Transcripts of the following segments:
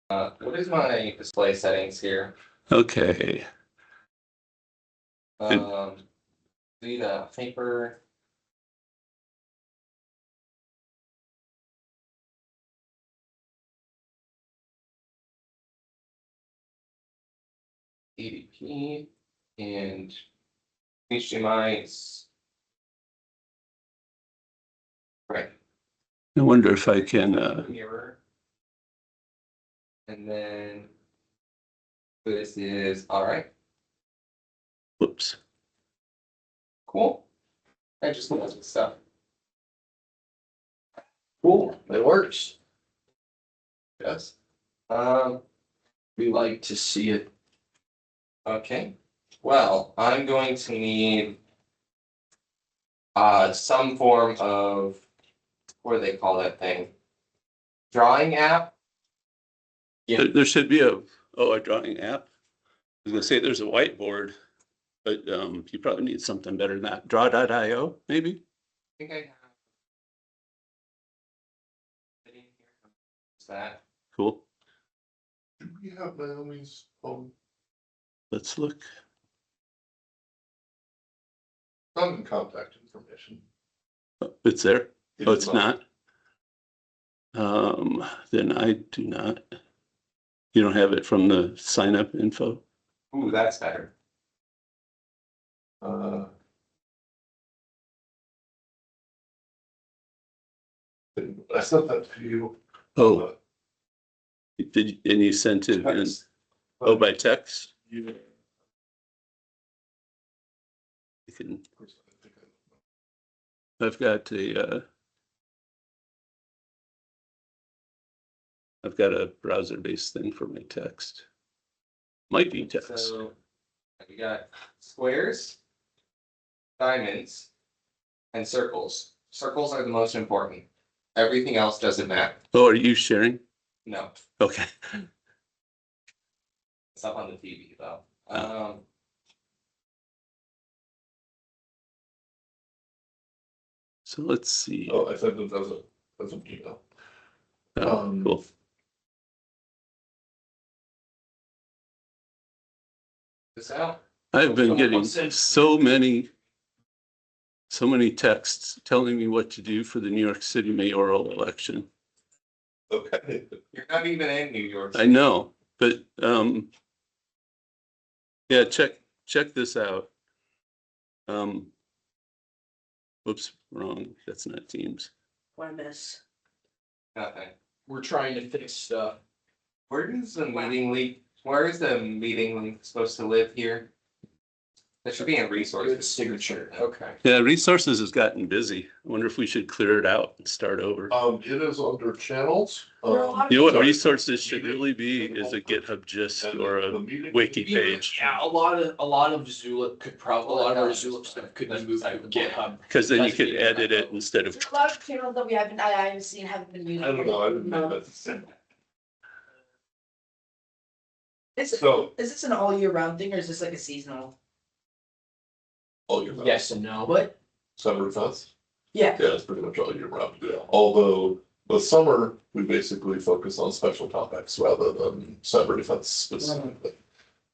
What is my display settings here? Okay. Need a hyper. ADP and HDMI. Right. I wonder if I can, mirror. And then this is all right. whoops. Cool. I just love this stuff. Cool, it works. Yes. We like to see it. Okay. Well, I'm going to need some form of, what do they call that thing? Drawing app? Yeah. There should be a drawing app. I was gonna say there's a whiteboard, but you probably need something better than that. Draw.io, maybe? I think I have. What's that? Cool. Do we have Naomi's phone? Let's look. Not in contact information. It's there. It Oh, is it's not. Then I do not. You don't have it from the sign up info? Ooh, that's better. I sent that to you. Oh, and you sent it in, Text. by text? Yeah. You can, I've got a browser-based thing for my text. Might be text. So we got squares, diamonds, and circles. Circles are the most important. Everything else doesn't matter. Oh, are you sharing? No, Okay. it's up on the TV though. So let's see. Oh, I sent it as an email. Cool. This out. I've been getting so many texts telling me what to do for the New York City mayoral election. Okay. You're not even in New York I City. know, but yeah, check this out. Whoops, wrong. That's not Teams. What I miss? Nothing. We're trying to fix stuff. Where is the meeting link? Where is the meeting link supposed to live here? That should be in resources. Good signature, okay. Yeah, resources has gotten busy. I wonder if we should clear it out and start over. It is under channels. There are a lot of- You know what sorry. resources should really be is a GitHub gist or a wiki page. Yeah, a lot of Zulip could probably, a lot of our Zulip stuff could be moved to GitHub. Because then you could edit it instead of. There's a lot of channels that I haven't seen, haven't been using. I don't know, I didn't know that. Is So, this an all year round thing or is this like a seasonal? all year round. Yes and no. What? Summer events. Yeah. Yeah, it's pretty much all year round. Yeah. Although the summer, we basically focus on special topics rather than cyber defense specifically.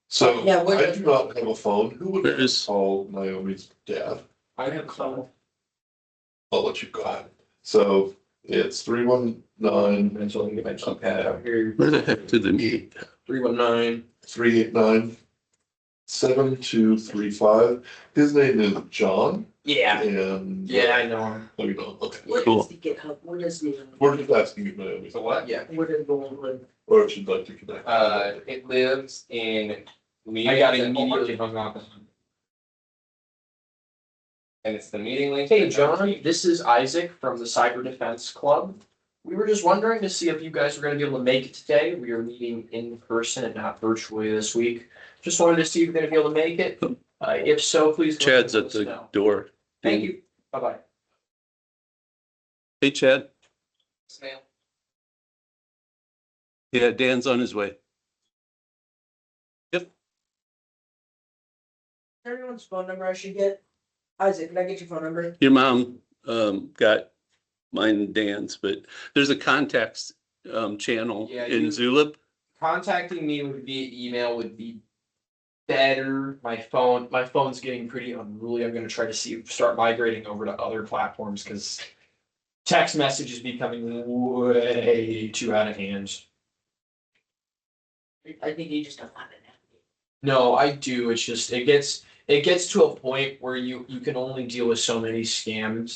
So Yeah, I do not have a phone. Who would Where is- call Naomi's dad? I have a phone. I'll let you go ahead. So it's 319 Until I can get my keypad out here. Where the heck did the meeting? 319. 389 7235. His name is John. Yeah, And yeah, I know him. oh, you know, okay. What Cool. is the GitHub? What is the? We're just asking you, Naomi, So what? Yeah. What is the one? or if you'd like to connect. It lives in. I got immediately hung up. And it's the meeting link. Hey, John, this is Isaac from the Cyber Defense Club. We were just wondering to see if you guys were gonna be able to make it today. We are meeting in person and not virtually this week. Just wanted to see if you're gonna be able to make it. If so, please. go ahead and Chad's let at us the know. door. Thank you. Bye-bye. Hey, Chad. Snail. Yeah, Dan's on his way. Everyone's phone number I should get. Isaac, can I get your phone number? Your mom got mine and Dan's, but there's a contacts channel Yeah, in you- Zulip. contacting me would via email would be better. My phone's getting pretty unruly. I'm gonna try to start migrating over to other platforms because text message is becoming way too out of hand. I think you just don't have it now. No, I do. It's just it gets to a point where you can only deal with so many scam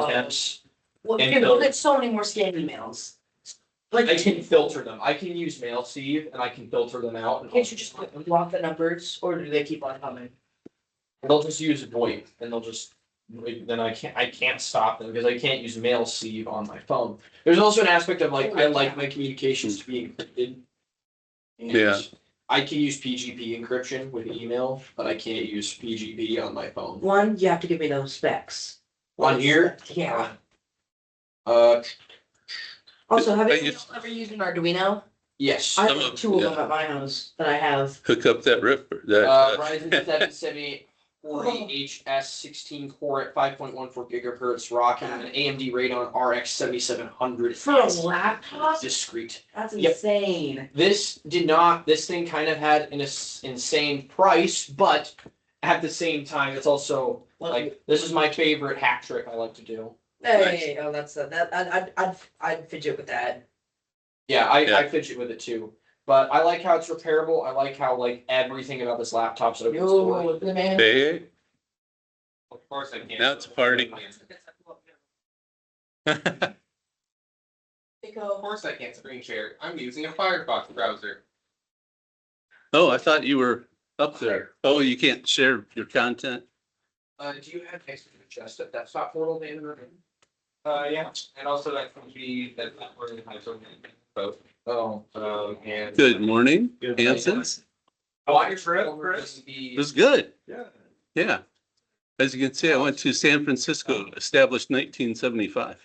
attempts. Well, And okay, so- we'll get so many more scam emails. I Like, can filter them. I can use MailSieve and I can filter them out. And can't you just block the numbers, or do they keep on coming? they'll just use VoIP and they'll just then I can't stop them because I can't use MailSieve on my phone. There's also an aspect of like I like my communications to be encrypted. And Yeah. I can use PGP encryption with email, but I can't use PGP on my phone. One, you have to give me those specs. On here? Yeah. Also, have I you used- ever used an Arduino? yes. I Some have of- two of them yeah. at my house that I have. Hook up that ripper, Ryzen that, 77840 HS 16 core at 5.14 gigahertz, rocking an AMD Radeon RX 7700 For a laptop? discrete. That's Yep. insane. This thing kind of had an insane price, but at the same time, it's also like, this is my favorite hack trick I like to do. Hey, oh, that's I'd fidget with that. Yeah, I Yeah. fidget with it too. But I like how it's repairable. I like how like everything about this laptop's open source. Yo, the man. hey, Of course I can't. Now it's a party. Of course I can't screen share. I'm using a Firefox browser. oh, I thought you were up there. Oh, you can't share your content? Do you have access to the chest at that spot portal, Dan? Yeah, and also that can be that platform has both. Oh. And. Good morning, Hanson. How are your trip, It was good. Yeah. As you can see, I went to San Francisco, established 1975.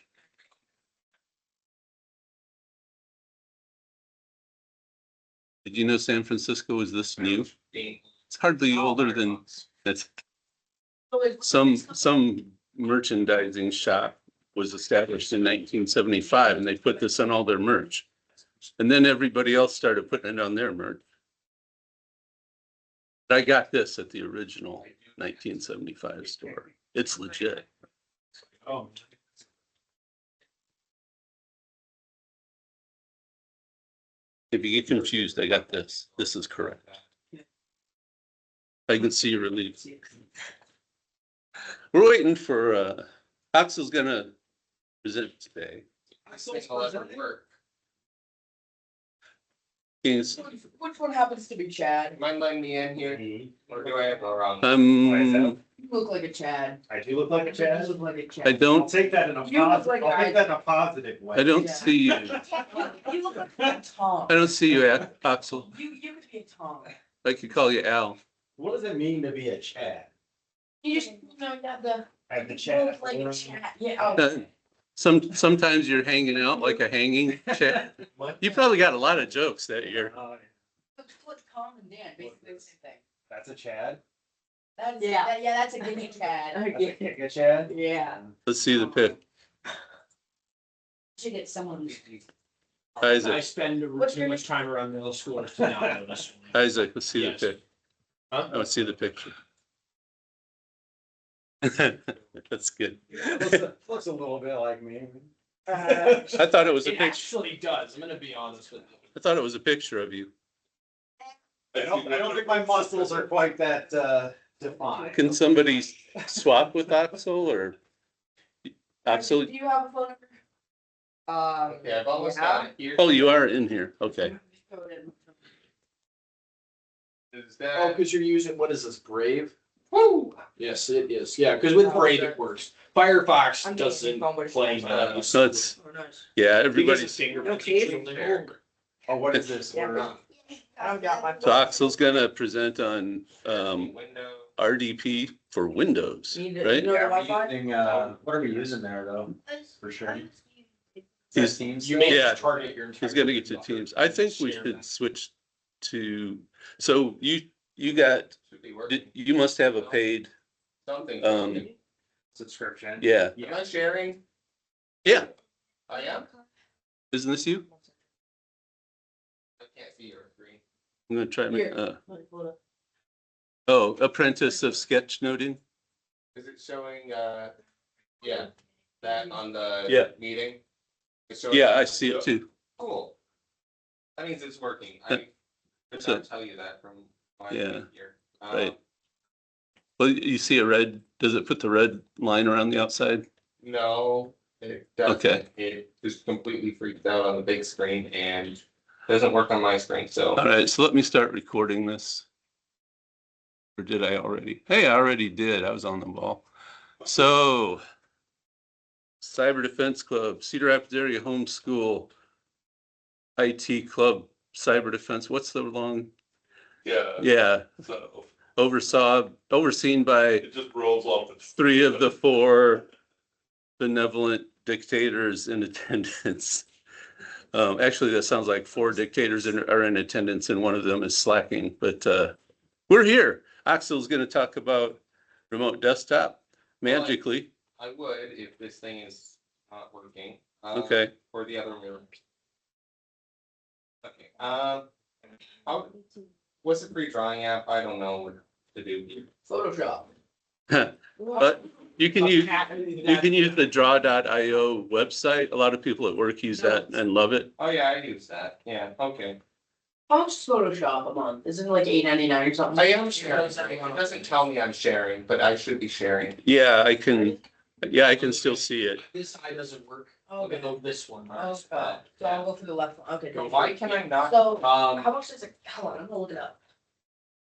Did you know San Francisco is this new? It's hardly older than, that's, some merchandising shop was established in 1975 and they put this on all their merch. And then everybody else started putting it on their merch. But I got this at the original 1975 store. It's legit. Oh. If you get confused, I got this. This is correct. I can see your relief. We're waiting for, Axel's gonna present today. Work. He's, Which one happens to be Chad? Mind letting me in here? Or do I have the wrong? You look like a Chad. I do look like a You Chad. look like a Chad. I I'll don't, take that in a You look positive, like I'll I- take that in a positive way. I don't Yeah. see you. You look like a Tom. I don't see you, Axel. You could be a Tom. I could call you Al. What does it mean to be a Chad? You just, you know, you have the, I have the you Chad. look like a Chad. Yeah, Uh, Sometimes you're hanging out like a hanging Chad. You probably got a lot of jokes that year. What's Tom and Dan, basically the same thing. That's a Chad? That's, yeah, that's a gimme Chad. That's a kick a Chad? Yeah. Let's see the pic. Should get someone. I Isaac, spend What's too your much time around middle schoolers to not know this. Isaac, let's see the Yes. pic. Huh? I want to see the picture. That's good. Looks a little bit like me. I thought it was a It picture. actually does. I'm gonna be honest with you. I thought it was a picture of you. I don't think my muscles are quite that, defined. Can somebody swap with Axel or? Axel, Do you have a phone number? Yeah, I've almost got it here. oh, you are in here. Okay. Is Oh, that? because you're using, what is this, Brave? Woo! Yes, it is. Yeah, because with Brave it works. Firefox I'm doesn't getting play phone, that. So it's, Oh, nice. yeah, Because everybody's, it's fingerprint Okay. control there. Oh, what is this? Yeah. We're- I don't got my. so Axel's gonna present on, Window. RDP for Windows, Need to- right? know the Yeah, are we Wi-Fi? using, what are we using there though? For sure. He's- Teams? You may Yeah. target your entire. He's gonna get to Teams. I think we Share should that. switch to, so you got, Should be working. you must have a paid, Something. Subscription. yeah, Am I sharing? yeah. I am? Isn't this you? I can't can't see your screen. I'm gonna try, Here. Like, hold up. oh, apprentice of sketchnoting. Is it showing, yeah, that on the Yeah. meeting? It's showing- Yeah, I see it too. Cool. That means it's working. That- I could so- not tell you that from my Yeah, here. right. Well, you see a red, does it put the red line around the outside? No, it doesn't. Okay. It just completely freaked out on the big screen and doesn't work on my screen, so. All right, so let me start recording this. Or did I already? Hey, I already did. I was on the ball. So, Cyber Defense Club, Cedar Rapids Area Homeschool, IT Club, Cyber Defense. What's the long? Yeah. Yeah, So overseen by it just rolls off. The 3 of the 4 benevolent dictators in attendance. Actually, that sounds like 4 dictators are in attendance and one of them is slacking, but we're here. Axel's going to talk about remote desktop magically. I would if this thing is not working. Okay. Or the other room. Okay, what's the free drawing app? I don't know what to do here. Photoshop. But you can use the draw.io website. A lot of people at work use that and love it. Oh, yeah, I use that. Yeah, okay. How much is Photoshop a month? Isn't it like $8.99 or something? I am sharing. It doesn't tell me I'm sharing, but I should be sharing. Yeah, I can still see it. This side doesn't work. Okay. Even though this one Okay, does. so I'll go through the left one, okay. So why can I not, So, how much is it, hold on, I'm gonna look it up.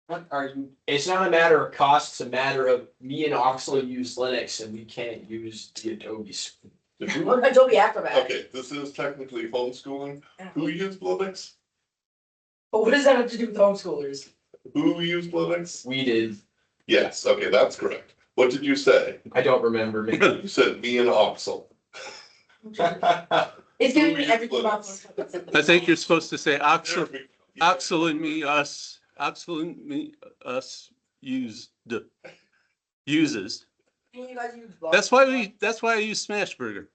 what are you, It's not a matter of cost, it's a matter of me and Oxley use Linux and we can't use the Adobe's. Adobe Acrobat. Okay, this is technically homeschooling. Who used Linux? But what does that have to do with homeschoolers? Who used Linux? We did. Yes, okay, that's correct. What did you say? I don't remember. You said me and Oxel. It's giving Who me used everything about. I think you're supposed to say Axel Yeah. and me, us. Axel and me, us uses. Any of you guys use blog? That's why I use Smashburger.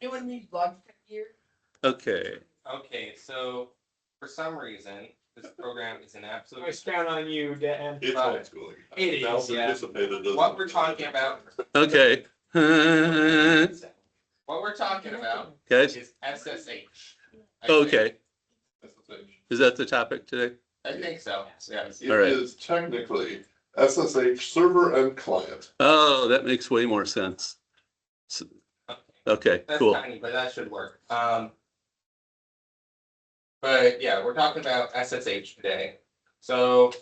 Anyone use blog here? Okay. okay, so for some reason, this program is an absolute. count on you, Dan. It's homeschooling. It Now is, yeah. participated as- What we're talking about, Okay. what we're talking about Guys, is SSH. okay. SSH. Is that the topic today? I think so, yes. It All right. is technically SSH server and client. Oh, that makes way more sense. Okay, That's cool. tiny, but that should work. But yeah, we're talking about SSH today. So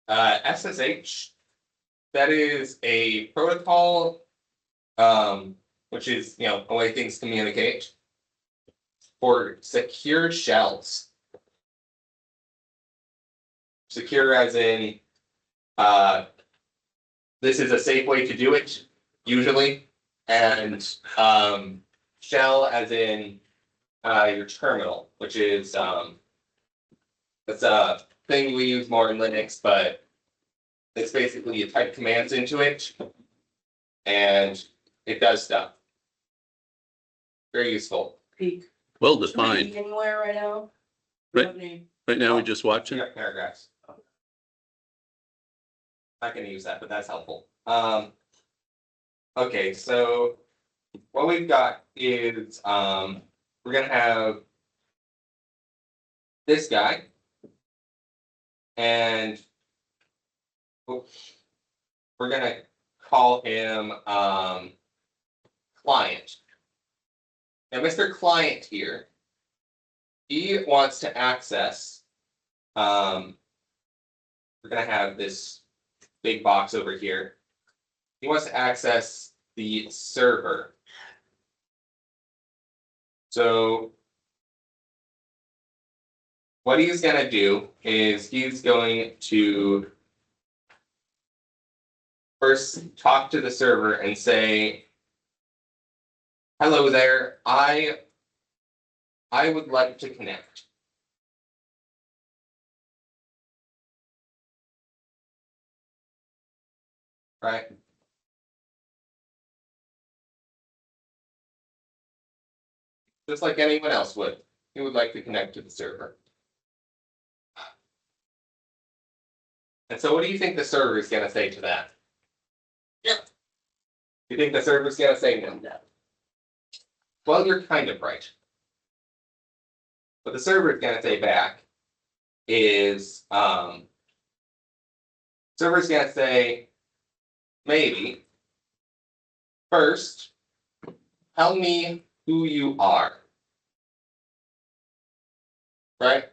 SSH, that is a protocol, which is, you know, the way things communicate for secure shells. Secure as in, this is a safe way to do it, usually. And shell as in your terminal, which is it's a thing we use more in Linux, but it's basically you type commands into it and it does stuff. Very useful. Peak. Well Peak defined. anywhere right now? Right. Company. Right now, we're just watching. Yeah, paragraphs. Not gonna use that, but that's helpful. Okay, so what we've got is we're gonna have this guy. And we're gonna call him client. Now, Mr. Client here, he wants to access, we're gonna have this big box over here. He wants to access the server. So what he's gonna do is he's going to first talk to the server and say, hello there, I would like to connect. Right? Just like anyone else would. he would like to connect to the server. And so what do you think the server is gonna say to that? Yeah. You think the server's gonna say no? Well, you're kind of right. What the server is gonna say back is, server's gonna say, maybe, first, tell me who you are. Right?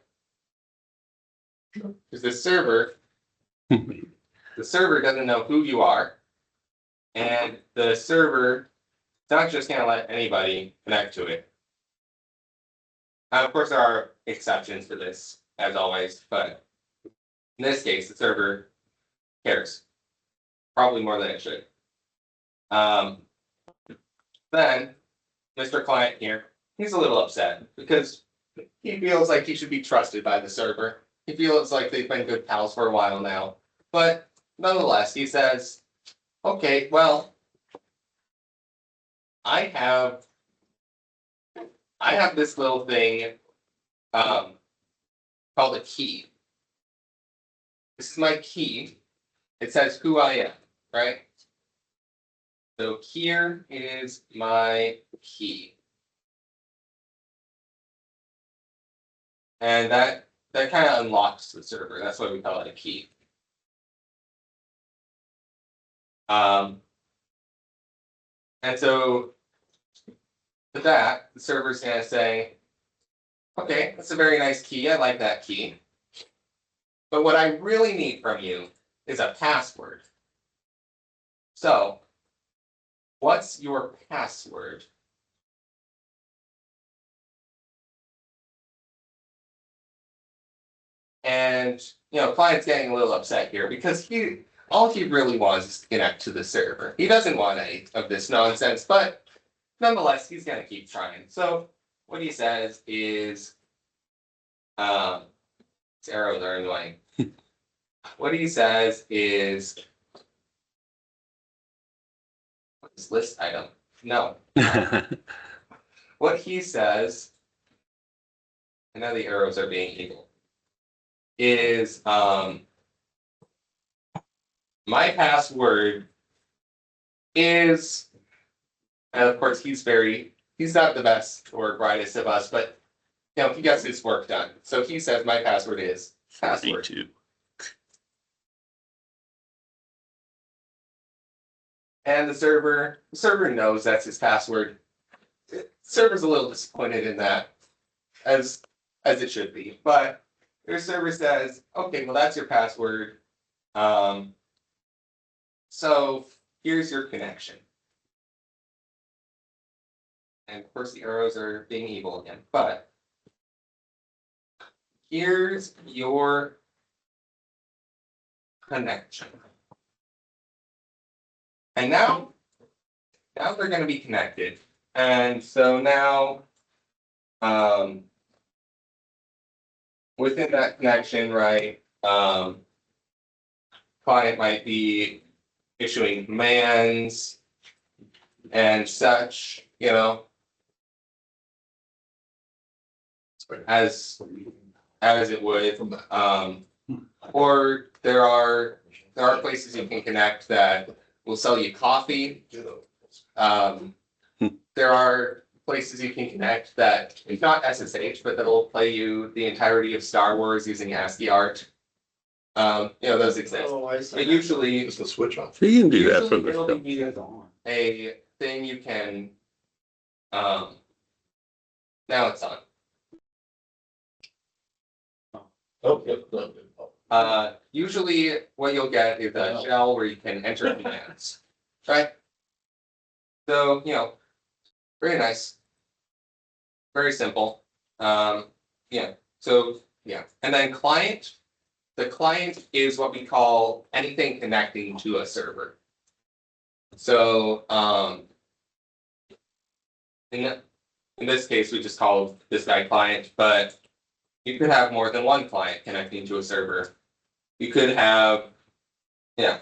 Because the server doesn't know who you are. And the server is not just gonna let anybody connect to it. Of course, there are exceptions for this, as always, but in this case, the server cares. Probably more than it should. Then, Mr. Client here, he's a little upset because he feels like he should be trusted by the server. He feels like they've been good pals for a while now. But nonetheless, he says, okay, well, I have this little thing called a key. This is my key. It says who I am, right? So here is my key. And that kind of unlocks the server. That's why we call it a key. And so with that, the server's gonna say, okay, that's a very nice key. I like that key. But what I really need from you is a password. So, what's your password? And client's getting a little upset here because all he really wants is to connect to the server. He doesn't want any of this nonsense, but nonetheless, he's gonna keep trying. So what he says is, these arrows are annoying. What he says is, what's list item? No. What he says, I know the arrows are being evil, is my password is, and of course he's not the best or brightest of us, but he gets his work done. So he says my password is password. 32. And the server knows that's his password. The server's a little disappointed in that, as it should be. But your server says, okay, well that's your password. So here's your connection. And of course the arrows are being evil again, but here's your connection. And now they're going to be connected. And so now, within that connection, right, client might be issuing commands and such, as it would. Or there are places you can connect that will sell you coffee. There are places you can connect that, it's not SSH, but that'll play you the entirety of Star Wars using ASCII art. Those exist. Oh, I But see. usually, Just the switch off. So you can do that from it'll the. be a thing you can, now it's on. Oh, yep, no. Usually what you'll get is a shell where you can enter commands, right? So, very nice. Very simple. So, and then the client is what we call anything connecting to a server. So, in this case, we just called this guy client, but you could have more than one client connecting to a server. You could have,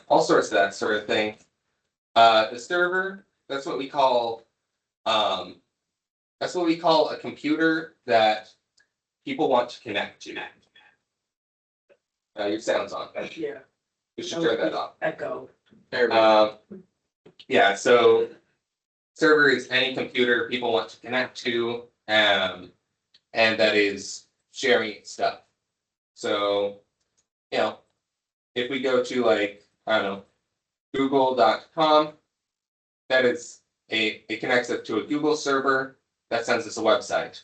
all sorts of that sort of thing. The server, that's what we call a computer that people want to connect to. Your sound's on. Yeah. You should turn that off. Echo. There we go. Yeah, so server is any computer people want to connect to, and that is sharing stuff. So, if we go to like, I don't know, google.com, that is it connects up to a Google server that sends us a website.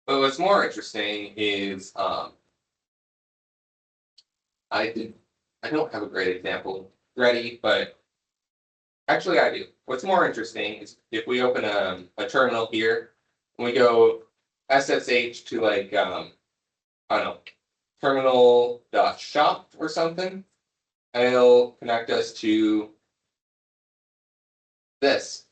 But what's more interesting is I don't have a great example ready, but actually I do. What's more interesting is if we open a terminal here and we go SSH to like I don't know, terminal.shop or something, and it'll connect us to this.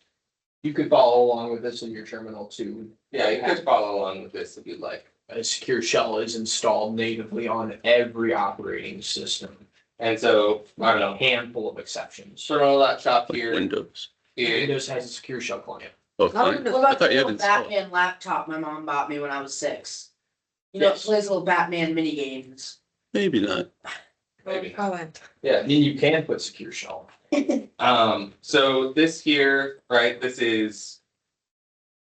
You could follow along with this in your terminal too. Yeah, you could follow along with this if you'd like. A secure shell is installed natively on every operating system. And so, I don't A know, handful of exceptions. terminal.shop Like here Windows. is, Windows has a secure shell client. Oh, What fine. I about thought the you had little installed. Batman laptop my mom bought me when I was 6? You know, it Yes. plays little Batman mini games. Maybe not. maybe. Yeah, and you can put secure shell. So this here, right,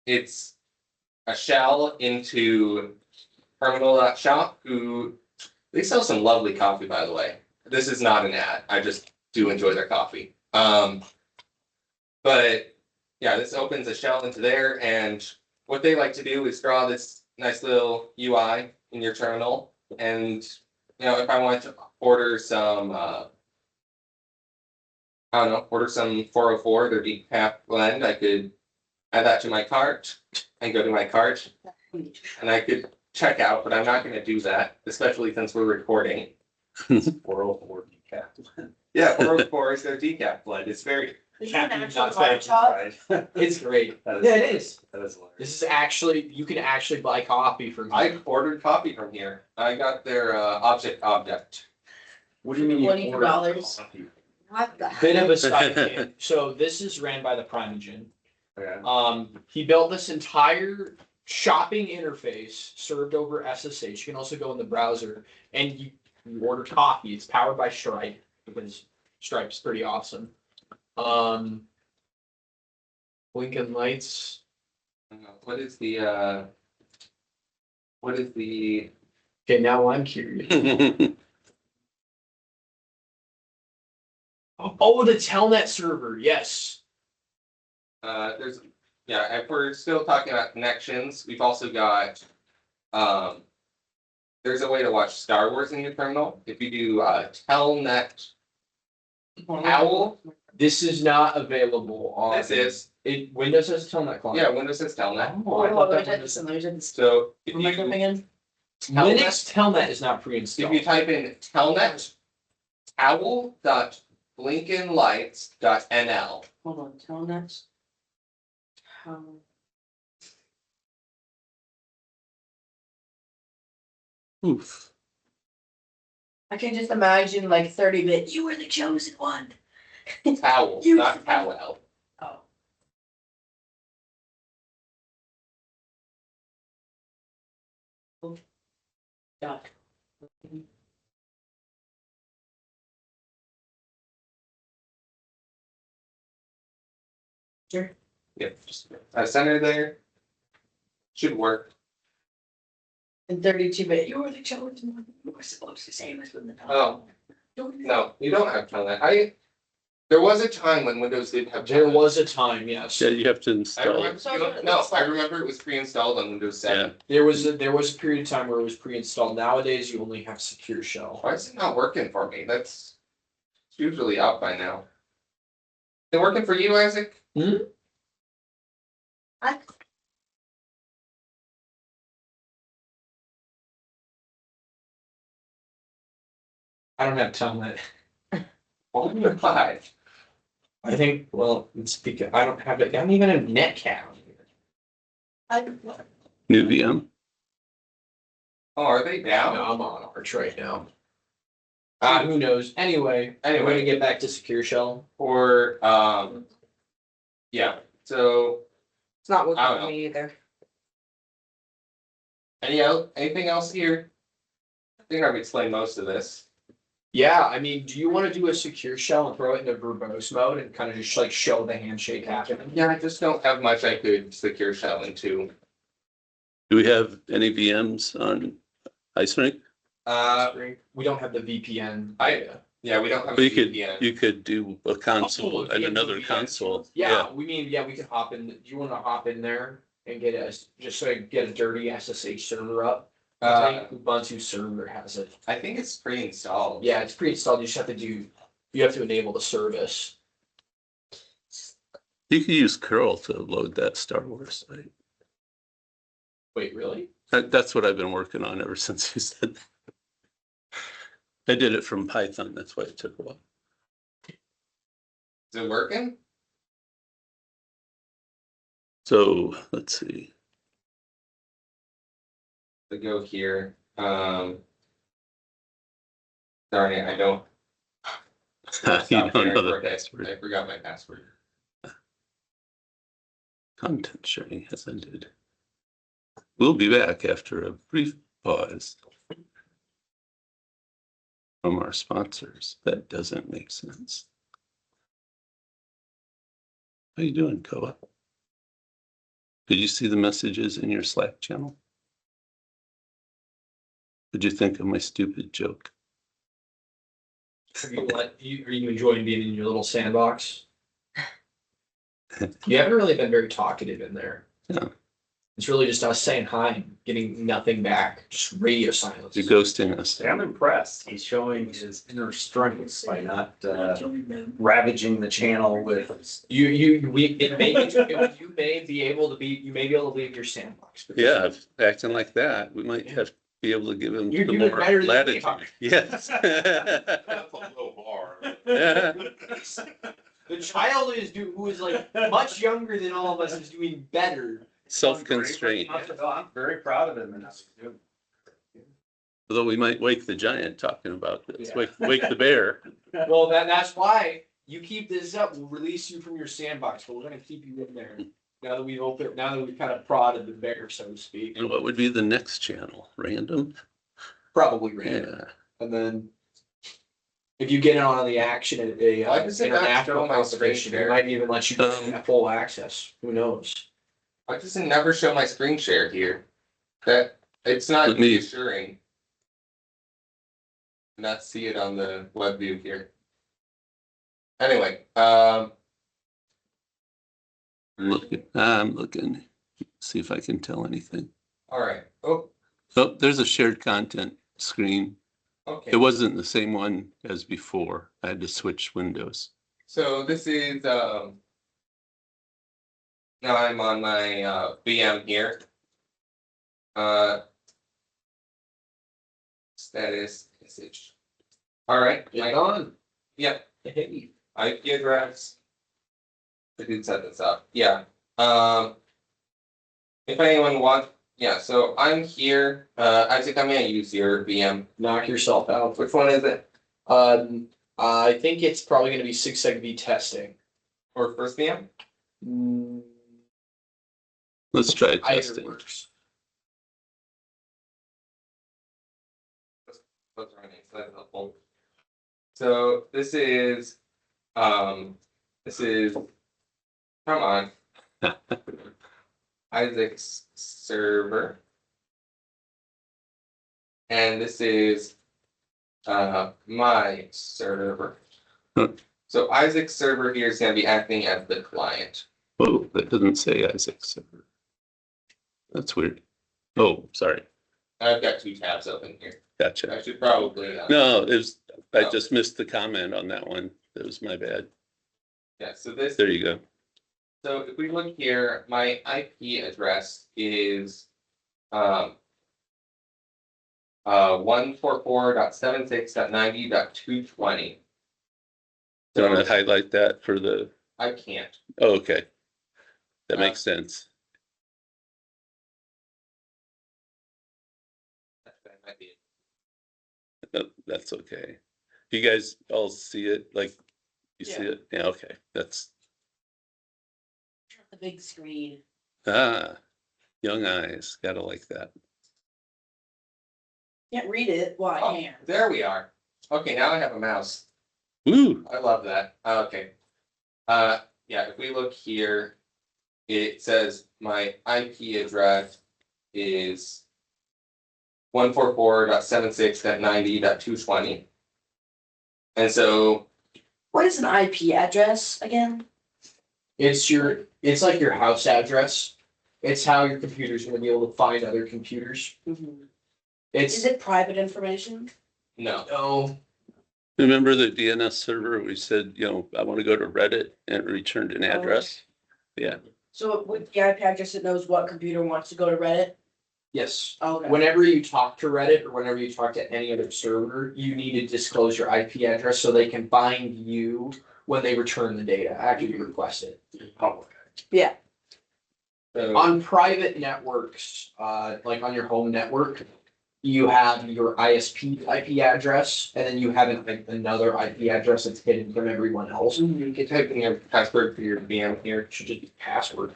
it's a shell into terminal.shop, who, they sell some lovely coffee, by the way. This is not an ad, I just do enjoy their coffee. But yeah, this opens a shell into there, and what they like to do is draw this nice little UI in your terminal. And, if I want to order some, I don't know, order some 404, their decaf blend, I could add that to my cart and go to my cart, and I could check out, but I'm not gonna do that, especially since we're recording. 404 decaf. Yeah, 404 is their decaf blend, it's very, Is there an Not actual saying car it's shop? right. It's great. That Yeah, it is. That is hilarious. This is actually, you can actually buy coffee from I here. ordered coffee from here, I got their object. What do you mean you $20. ordered coffee? What the? Bit of a side tangent. So this is ran by the Primogen. Okay. He built this entire shopping interface served over SSH. You can also go in the browser and you order coffee. It's powered by Stripe because Stripe's pretty awesome. Blinking lights. What is the Okay, now I'm curious. Oh, the Telnet server. Yes. if we're still talking about connections, we've also got, there's a way to watch Star Wars in your terminal. If you do, Telnet Owl, This is not available on. this is, Windows has Telnet client. yeah, Windows says Telnet. Oh, I Oh, thought let me that type was. this in, let me type this. So if What am I typing you, in? Linux Telnet is not if pre-installed. you type in Telnet owl.blinkenlights.nl, Hold on, Telnet. Oof. I can just imagine like 30-bit, you were the chosen one. owl, You- not powwow. Oh. Dot. Sure. Yep, just center there. Should work. And 32-bit, you were the chosen one. You were supposed to save us from the top. Oh. No, you don't have Telnet. There was a time when Windows did have. There Telnet. was a time, yes. Yeah, you have to I install remember, it. no, I remember it was pre-installed on Windows 7. There was a period of time where it was pre-installed. Nowadays, you only have secure shell. Why is it not working for me? That's it's usually out by now. Is it working for you, Isaac? I don't have Telnet. Oh my God. I think, well, it's because I don't have it. I don't even have Netcat. New VM. Oh, are they No, down? I'm on Arch right now. Who knows? Anyway, we're Anyway. gonna get back to secure shell. Or yeah. So It's not I don't working know. for me either. Anything else here? I think I've explained most of this. Yeah, I mean, do you wanna do a secure shell and throw it into verbose mode and kind of just like show the handshake happening? Yeah, I just don't have much I could secure shell into. Do we have any VMs on Ice Rink? We don't have the VPN. Yeah, we don't have a You could, VPN. you could do a console and VPN. another console. Yeah, we mean, yeah, we can hop in, do you wanna hop in there and get a, just so I get a dirty SSH server up? I think Ubuntu server has it. I think it's pre-installed. Yeah, it's pre-installed, you just have to you have to enable the service. You could use curl to load that Star Wars site. Wait, really? That's what I've been working on ever since you said that. I did it from Python, that's why it took a while. Is it working? So, let's see. To go here, darn it, I don't. You don't know the password. I forgot my password. Content sharing has ended. We'll be back after a brief pause from our sponsors. That doesn't make sense. How you doing, Koa? Did you see the messages in your Slack channel? What'd you think of my stupid joke? Are you enjoying being in your little sandbox? You haven't really been very talkative in there. No. It's really just us saying hi, and getting nothing back, just radio silence. You're ghosting us. I'm impressed. He's showing his inner strengths by not ravaging the channel with. You may be able to leave your sandbox. Yeah, acting like that, we might have to be able to give him You're the doing more better than me, latitude. Huck. Yes. That's a low bar. Yeah. The child who is like much younger than all of us is doing better. Self-constrained. I'm very proud of him and how he's doing. Although we might wake the giant talking about this, Yeah. wake the bear. Well, that's why you keep this up. We'll release you from your sandbox, but we're gonna keep you in there. Now that we've kind of prodded the bear, so to speak. And what would be the next channel? Random? Probably random. Yeah. And then if you get in on the action at a Why does it not international show my screen competition, share? it might even let you get full access. Who knows? Why does it never show my screen share here? That, it's not Let me- reassuring. Not see it on the web view here. Anyway, I'm looking, see if I can tell anything. all right, oh, Oh, there's a shared content screen. okay. It wasn't the same one as before. I had to switch windows. So this is, now I'm on my, VM here. Status message. All right, It's on. yep, Hey. IP address. I did set this up, yeah, if anyone wants, yeah, so I'm here, Isaac, I'm gonna use your VM. Knock yourself out. Which one is it? I think it's probably gonna be 6XV testing. Or first VM? Let's try Either testing. works. Those are my names, that's helpful. So this is, come on. Isaac's server. And this is, my server. Huh. So Isaac's server here is gonna be acting as the client. Oh, that doesn't say Isaac server. That's weird. Oh, sorry. I've got two tabs open here. Gotcha. I should probably, No, it was, I Oh. just missed the comment on that one. That was my bad. yeah, so this. There you go. So if we look here, my IP address is 144.76.90.220. Do you want to So highlight that for the, I can't. oh, okay. That Uh, makes sense. That might be it. That's okay. You guys all see it? Like, you see Yeah. it? Yeah, okay. That's, The big screen. young eyes. Gotta like that. Can't read it, well, I Oh, can. there we are. Okay, now I have a mouse. Ooh, I love that. Okay. Yeah, if we look here, it says my IP address is 144.76.90.220. And so, What is an IP address again? It's like your house address. It's how your computer's gonna be able to find other computers. Is It's, it private information? no, remember the DNS server? We said, you know, I want to go to Reddit and it returned an address. Yeah, So with the IP address, it knows what computer wants to go to Reddit? yes. Okay. Whenever you talk to Reddit or whenever you talk to any other server, you need to disclose your IP address so they can find you when they return the data after you request it. Public. Yeah, so, On private networks, like on your home network, you have your ISP IP address, and then you have another IP address that's hidden from everyone else. you can type in your password for your VM here. It should just be password.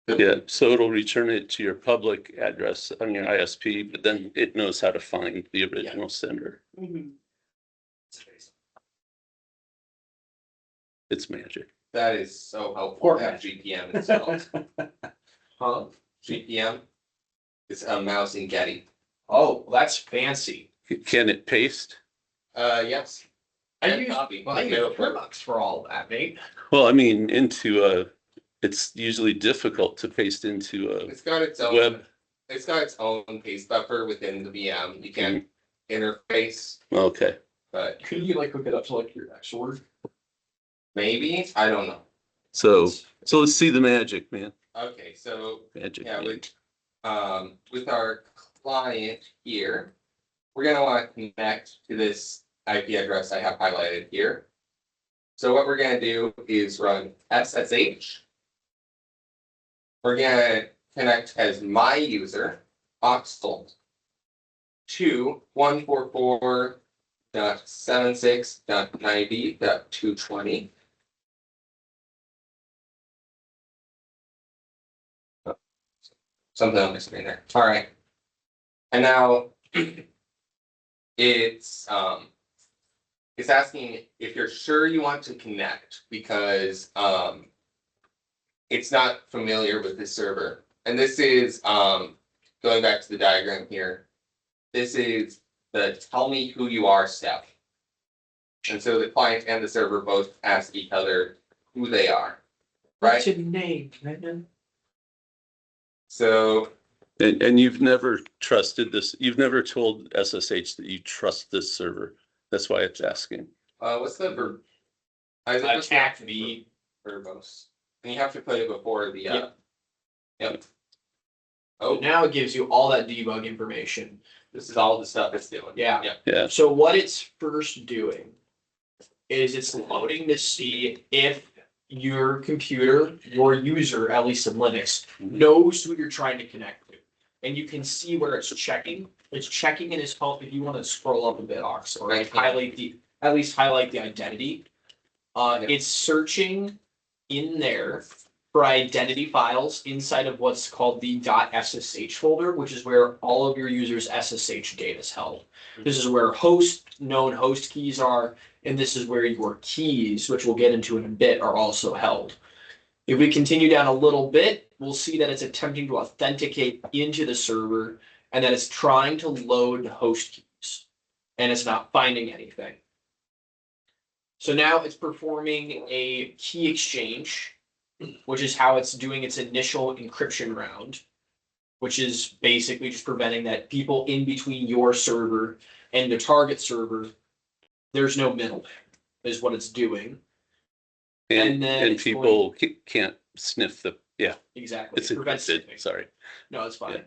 yeah. So it'll return it to your public address on your ISP, but then it knows how to find the original sender. It's magic. That is so helpful Poor to have GPM installed. Huh? GPM is a mouse in Getty. Oh, that's fancy. Can it paste? Yes. I And use, copy. well, I use Flipbox for all of that, mate. Well, I mean, it's usually difficult to paste into It's got its own. web. It's got its own paste buffer within the VM. You can interface, Okay, but Could you like hook it up to like your X word? maybe I don't know. so let's see the magic, man. Okay, so Magic. yeah, man. with our client here, we're gonna want to connect to this IP address I have highlighted here. So what we're gonna do is run SSH. We're gonna connect as my user, Oxtel, to 144.76.90.220. Something on the screen there. All right. And now it's asking if you're sure you want to connect because it's not familiar with this server. And this is going back to the diagram here. This is the tell me who you are step. And so the client and the server both ask each other who they are. What's Right? your name, man? So And you've never trusted this. You've never told SSH that you trust this server. That's why it's asking. what's the verb? Isaac, what's the Attack me. verbose? And you have to put it before the Yep. Yep. So Oh, now it gives you all that debug information. this is all the stuff it's doing. Yeah. Yeah. Yeah. So what it's first doing is it's loading to see if your computer, your user, at least in Linux, knows who you're trying to connect to. And you can see where it's checking. It's checking in his home. If you want to scroll up a bit, Ox, or like highlight the identity. It's searching in there for identity files inside of what's called the .ssh folder, which is where all of your users' SSH data is held. This is where known host keys are, and this is where your keys, which we'll get into in a bit, are also held. If we continue down a little bit, we'll see that it's attempting to authenticate into the server and that it's trying to load host keys, and it's not finding anything. So now it's performing a key exchange, which is how it's doing its initial encryption round, which is basically just preventing that people in between your server and the target server, there's no middleman, is what it's doing. And then And it's people can't sniff Exactly. it's It prevents encrypted. sniffing. Sorry. No, it's fine. Yeah.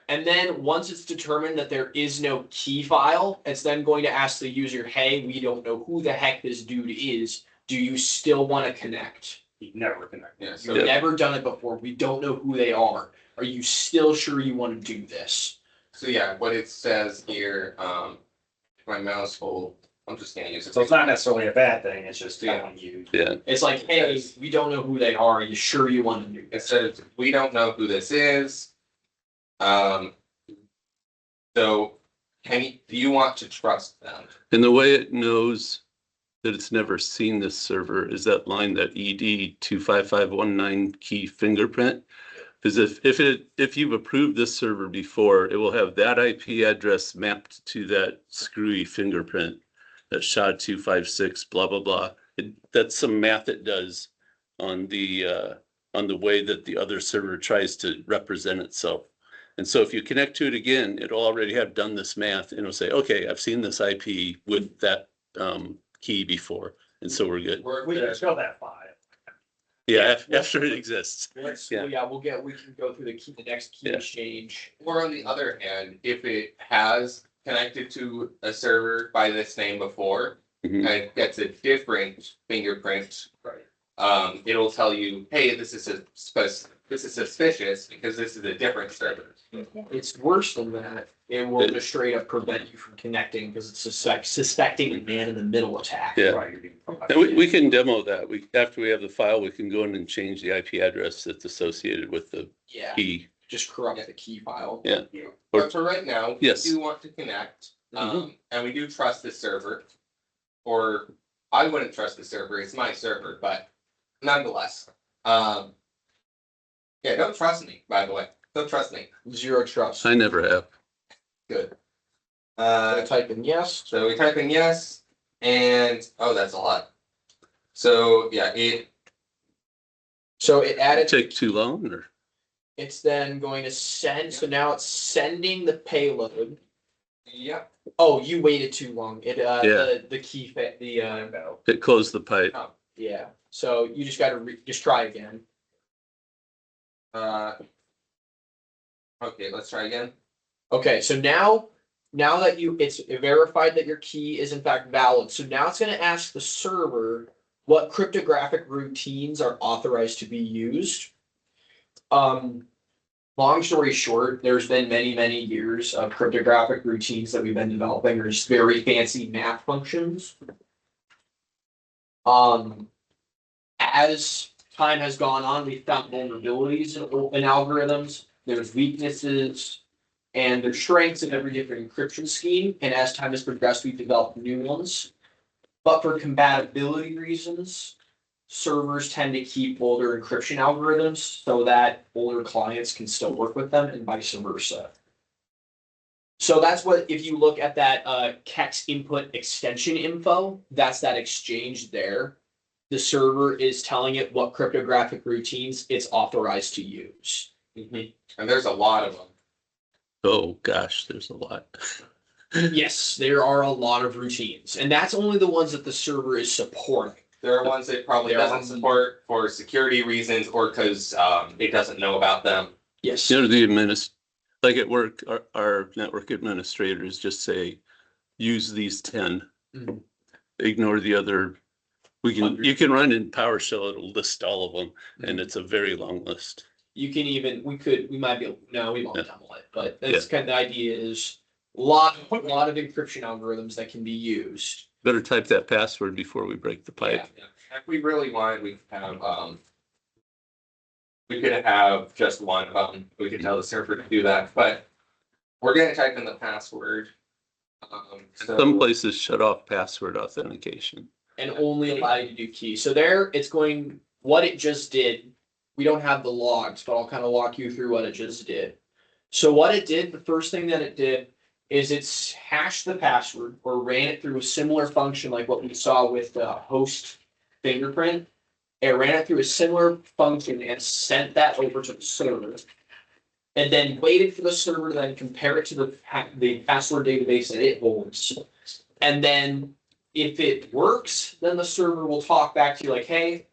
And then once it's determined that there is no key file, it's then going to ask the user, hey, we don't know who the heck this dude is. Do you still want to connect? You never connect. Yeah. So You've never done it before. We don't know who they are. Are you still sure you want to do this? so yeah, what it says here, my mouse hold. I'm just gonna use it. So it's not necessarily a bad thing, it's just telling you. Yeah. It's like, hey, we don't know who they are. Are you sure you want to do It this? says we don't know who this is. So do you want to trust them? And the way it knows that it's never seen this server is that line, that ED 25519 key fingerprint. Because if you've approved this server before, it will have that IP address mapped to that screwy fingerprint, that SHA-256, blah, blah, blah. That's some math it does on the way that the other server tries to represent itself. And so if you connect to it again, it'll already have done this math and it'll say, okay, I've seen this IP with that key before. And so we're good. We can show that file. Yeah, after it exists. Yeah, we can go through the next key Yeah. exchange. Or on the other hand, if it has connected to a server by this name before, Mhm. and it gets a different fingerprint, Right. it'll tell you, hey, this is suspicious because this is a different server. It's worse than that. It will just straight up prevent you from connecting because it's suspecting a man in the middle attack. Yeah. While you're being And we can demo that. After we have the file, we can go in and change the IP address that's associated with the Yeah, key. just corrupt the key file. Yeah. But for right now, we Yes. do want to connect, and we do trust this server. Or I wouldn't trust the server, it's my server, but nonetheless. Yeah, don't trust me, by the way. Don't trust me. Zero trust. I never have. Good. Type in yes. So we type in yes, and oh, that's a lot. So yeah, So it added. Take too long or? It's then going to send. So now it's sending the payload. yeah. Oh, you waited too long. It Yeah. the key fit the It closed the pipe. yeah. So you just got to just try again. Okay, let's try again. Okay, so now that it's verified that your key is in fact valid, so now it's going to ask the server what cryptographic routines are authorized to be used. Long story short, there's been many years of cryptographic routines that we've been developing. There's very fancy math functions. As time has gone on, we've found vulnerabilities in algorithms. There's weaknesses and there's strengths in every different encryption scheme. And as time has progressed, we've developed new ones. But for compatibility reasons, servers tend to keep older encryption algorithms so that older clients can still work with them and vice versa. So that's what, if you look at that CEX input extension info, that's that exchange there. The server is telling it what cryptographic routines it's authorized to use. And there's a lot of them. Oh, gosh, there's a lot. Yes, there are a lot of routines, and that's only the ones that the server is supporting. There are ones that probably There are doesn't support for security reasons or because it doesn't know about them. Yes. You know, like at work, our network administrators just say, use these 10. Mhm. Ignore the other. You can run in PowerShell, it'll list all of them, and it's a very long list. You can even, we might be able, no, we won't demo it, but that's kind of the idea is a lot of encryption algorithms that can be used. Better type that password before we break the pipe. Yeah. If we really wanted, we could have just one of them. We could tell the server to do that, but we're gonna type in the password. So- Some places shut off password authentication. And only allow you to do keys. So there, it's going, what it just did, we don't have the logs, but I'll kind of walk you through what it just did. So what it did, the first thing that it did is it's hashed the password or ran it through a similar function like what we saw with the host fingerprint. It ran it through a similar function and sent that over to the server. And then waited for the server to then compare it to the password database that it holds. And then if it works, then the server will talk back to you like, hey,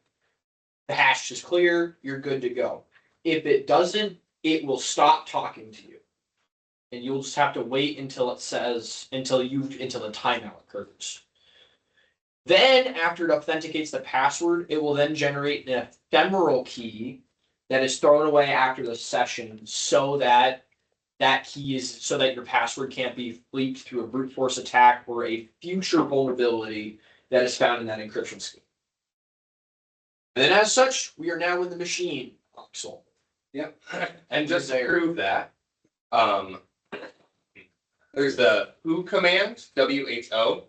the hash is clear, you're good to go. If it doesn't, it will stop talking to you. And you'll just have to wait until it says, until the timeout occurs. Then after it authenticates the password, it will then generate an ephemeral key that is thrown away after the session so that so that your password can't be leaked through a brute force attack or a future vulnerability that is found in that encryption scheme. And then as such, we are now in the machine, Axel. Yep. And just to prove that, There's the who command, WHO,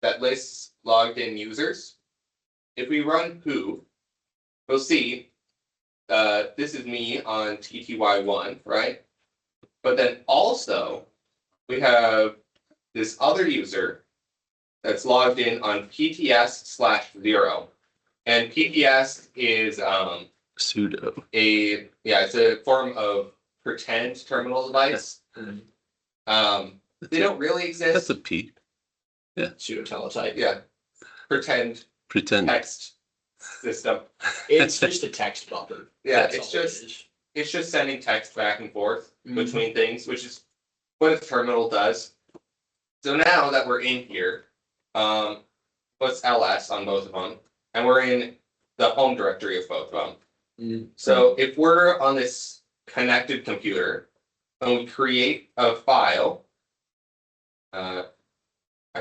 that lists logged in users. If we run who, we'll see, this is me on TTY1, right? But then also, we have this other user that's logged in on PTS/0. And PTS is Pseudo. it's a form of pretend terminal device. They don't really exist. That's a P. Pseudo teletype. Yeah. Pretend Pretend. text system. It's just a text buffer. Yeah, That's it's all it just is. it's just sending text back and forth Mhm. between things, which is what a terminal does. So now that we're in here, what's ls on both of them, and we're in the home directory of both of them. So if we're on this connected computer and we create a file, I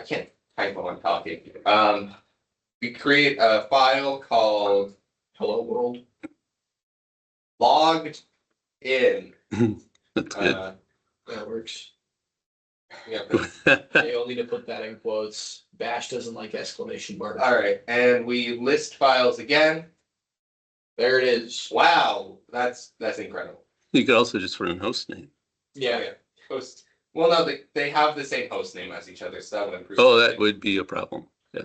can't type while I'm talking. We create a file called Hello world. logged in. That's good. That works. Yeah. You'll need to put that in quotes. Bash doesn't like exclamation marks. All right, and we list files again. There it is. Wow, that's incredible. You could also just run host name. Yeah. Host. Well, no, they have the same host name as each other, so that would improve. Oh, everything. that would be a problem. Yeah.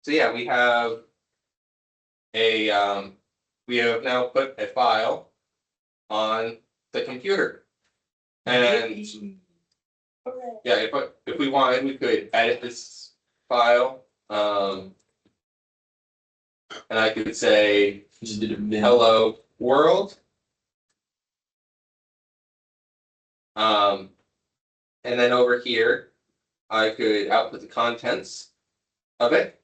So yeah, we have we have now put a file on the computer, and yeah, if we wanted, we could edit this file, and I could say Just did a min. hello world, and then over here, I could output the contents of it.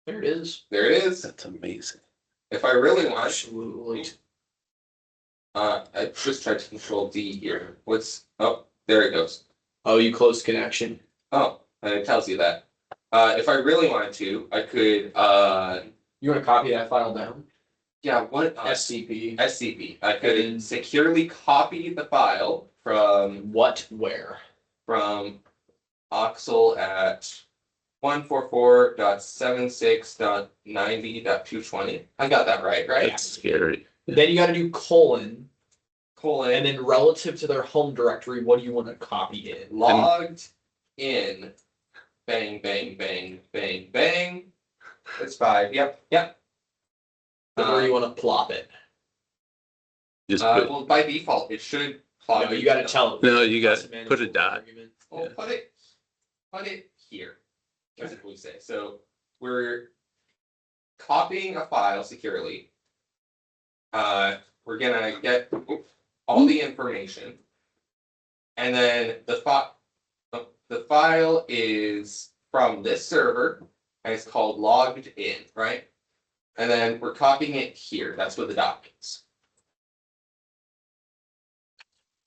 There it is. There it is. That's amazing. If I really want, Absolutely. I just tried to control D here. Oh, there it goes. Oh, you closed connection. Oh, and it tells you that. If I really wanted to, I could, You want to copy that file down? yeah, what, SCP. SCP. I could securely copy the file from What? Where? Oxel at 144.76.90.220. I got that right? That's scary. Then you got to do colon, Colon and then relative to their home directory, what do you want to copy in? logged in. Bang, bang, bang, bang, bang. That's 5. Yep. Then where you want to plop it? Just put, Well, by default, it should plug. No, you got to tell it. no, you got, That's a put a manageable dot. argument. Well, put it here. That's what we say. So we're copying a file securely. We're gonna get all the information, and then the file is from this server, and it's called logged in, right? And then we're copying it here. That's what the dot means.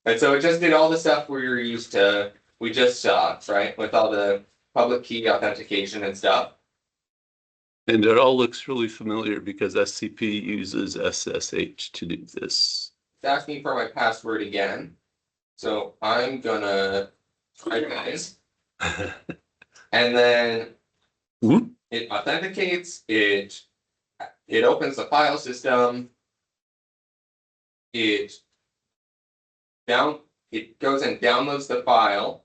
And so it just did all the stuff we just saw, right? With all the public key authentication and stuff. And it all looks really familiar because SCP uses SSH to do this. It's asking for my password again. So I'm gonna type this. And then Whoop. it authenticates, it opens the file system. It goes and downloads the file.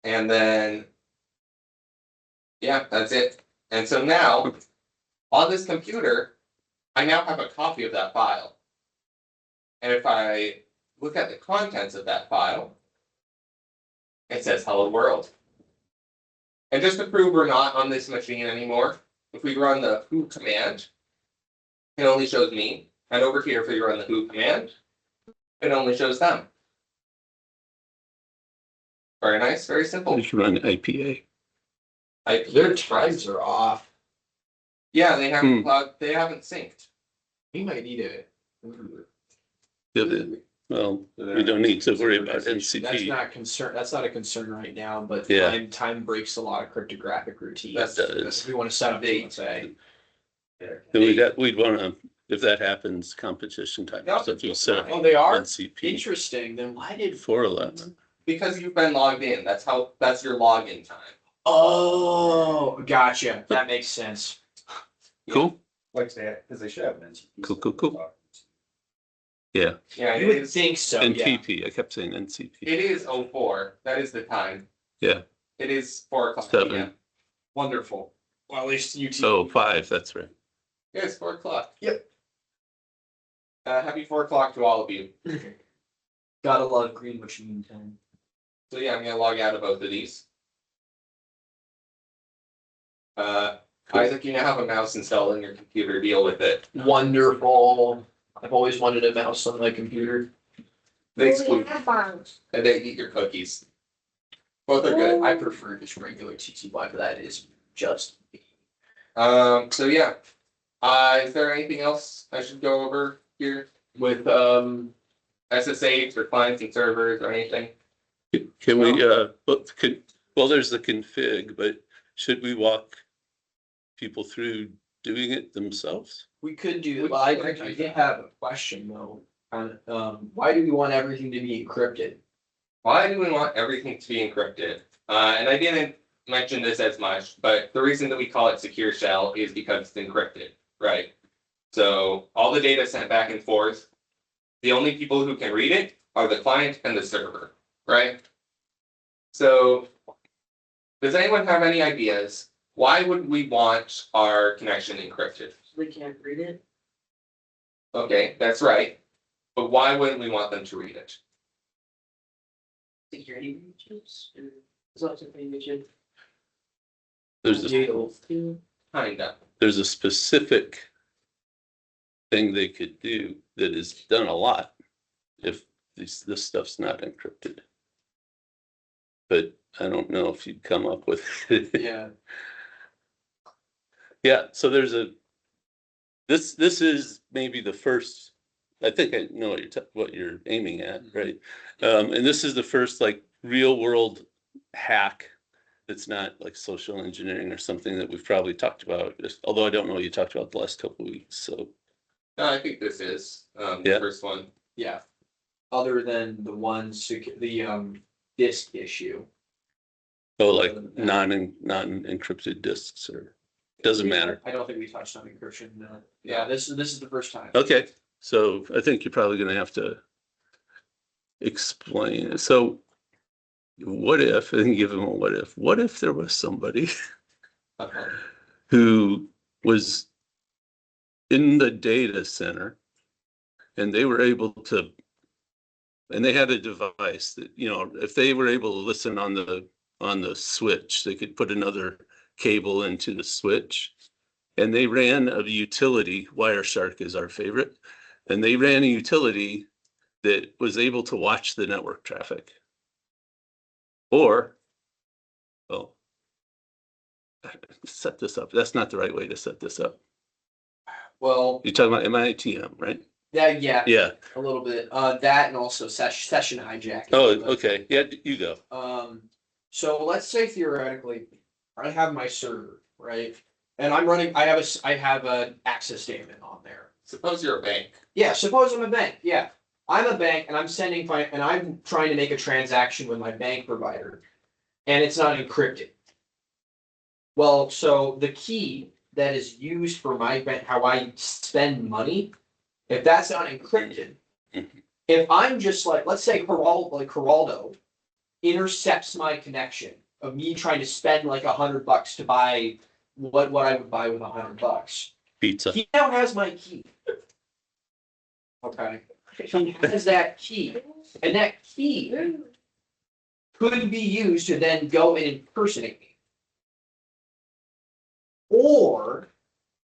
And then, yeah, that's it. And so now, on this computer, I now have a copy of that file. And if I look at the contents of that file, it says hello world. And just to prove we're not on this machine anymore, if we run the who command, it only shows me. And over here, if we run the who command, it only shows them. Very nice, very simple. You can run IPA. Their times are off. Yeah, they haven't plugged, they haven't synced. We might need it. Well, we don't need to worry about That's NCP. not concern. That's not a concern right now. But Yeah. time breaks a lot of cryptographic routines. That does. If we want to set up, let's say. Then we'd want to if that happens, competition time. Yeah. So if you set Oh, they are? NCP Interesting, then why did? 411. Because you've been logged in, that's your login time. Oh, gotcha, that makes sense. Cool. Like they, because they should have an NCP. Cool. Yeah, Yeah, You would think so, yeah. NTP. I kept saying NCP. It is 04. That is the time. Yeah. It is 4:00 7. p.m. Wonderful. Well, at least you Oh, 5. That's right. Yeah, it's 4:00. Yep. Happy 4:00 to all of you. Gotta love Greenwich Mean Time. So yeah, I'm gonna log out of both of these. Isaac, you now have a mouse installed on your computer. Deal with it. Wonderful. I've always wanted a mouse on my computer. They squeak and they eat your cookies. Both are good. I prefer just regular TTY, but that is just me. So yeah. Is there anything else I should go over here? With SSH or clients and servers or anything? Can we, well, there's the config, but should we walk people through doing it themselves? we could do, We well, I could do did that. have a question though. Why do we want everything to be encrypted? Why do we want everything to be encrypted? And I didn't mention this as much, but the reason that we call it secure shell is because it's encrypted, right? So all the data sent back and forth, the only people who can read it are the client and the server, right? So does anyone have any ideas? Why would we want our connection encrypted? We can't read it. Okay, that's right. But why wouldn't we want them to read it? Security breaches. Is that something we should There's a, do? Kinda. there's a specific thing they could do that is done a lot if this stuff's not encrypted. But I don't know if you'd come up with it. Yeah. Yeah, so there's this is maybe the first, I think I know what you're aiming at, right? And this is the first like real world hack that's not like social engineering or something that we've probably talked about, although I don't know what you talked about the last couple of weeks, so. No, I think this is the Yeah. first one. Yeah. Other than the disk issue. Oh, like non-encrypted disks or, doesn't matter. I don't think we touched on encryption. Yeah, this is the first time. Okay, so I think you're probably gonna have to explain it. So what if, and give them a what if there was somebody Okay. who was in the data center and they were able to, and they had a device that, you know, if they were able to listen on the switch, they could put another cable into the switch. And they ran a utility, Wireshark is our favorite, and they ran a utility that was able to watch the network traffic. Or, oh, set this up. That's not the right way to set this up. Well, You're talking about MITM, right? yeah, Yeah. a little bit. That and also session hijacking. Oh, But, okay. Yeah, you go. So let's say theoretically, I have my server, right? And I'm running, I have an access statement on there. Suppose you're a bank. Yeah, suppose I'm a bank, yeah. I'm a bank and I'm and I'm trying to make a transaction with my bank provider. And it's not encrypted. Well, so the key that is used for my bank, how I spend money, if that's not encrypted, if I'm just like, let's say Geraldo intercepts my connection of me trying to spend like $100 to buy what I would buy with $100. Pizza. He now has my key. Okay. He has that key, and that key could be used to then go and impersonate me. Or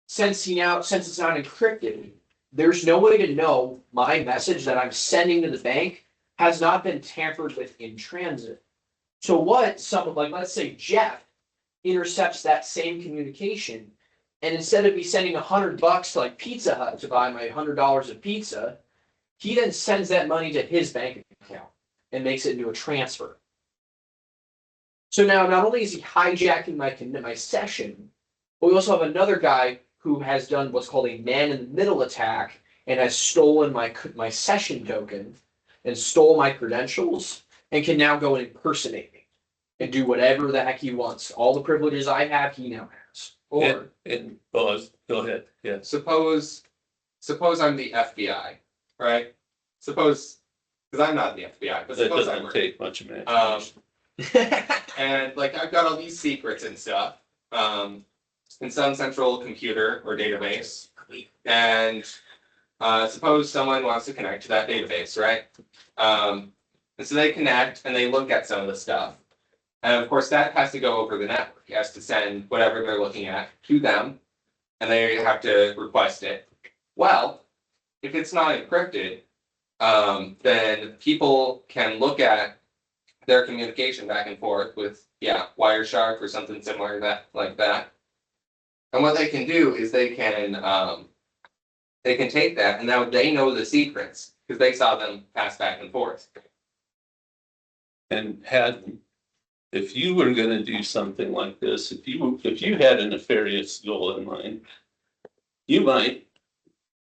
since it's not encrypted, there's no way to know my message that I'm sending to the bank has not been tampered with in transit. So what someone like, let's say Jeff intercepts that same communication, and instead of me sending $100 to like Pizza Hut to buy my $100 of pizza, he then sends that money to his bank account and makes it into a transfer. So now not only is he hijacking my session, but we also have another guy who has done what's called a man-in-the-middle attack and has stolen my session token and stole my credentials and can now go and impersonate me and do whatever the heck he wants. All the privileges I have, he now has. Or Go ahead, yes. Suppose I'm the FBI, right? Suppose, because I'm not the FBI, but That suppose I doesn't were. take much imagination. And like I've got all these secrets and stuff, in some central computer or database. And suppose someone wants to connect to that database, right? And so they connect and they look at some of the stuff. And of course, that has to go over the network. It has to send whatever they're looking at to them, and they have to request it. Well, if it's not encrypted, then people can look at their communication back and forth with, Wireshark or something similar to that, like that. And what they can do is they can take that, and now they know the secrets because they saw them pass back and forth. And if you were gonna do something like this, if you had a nefarious goal in mind, you might,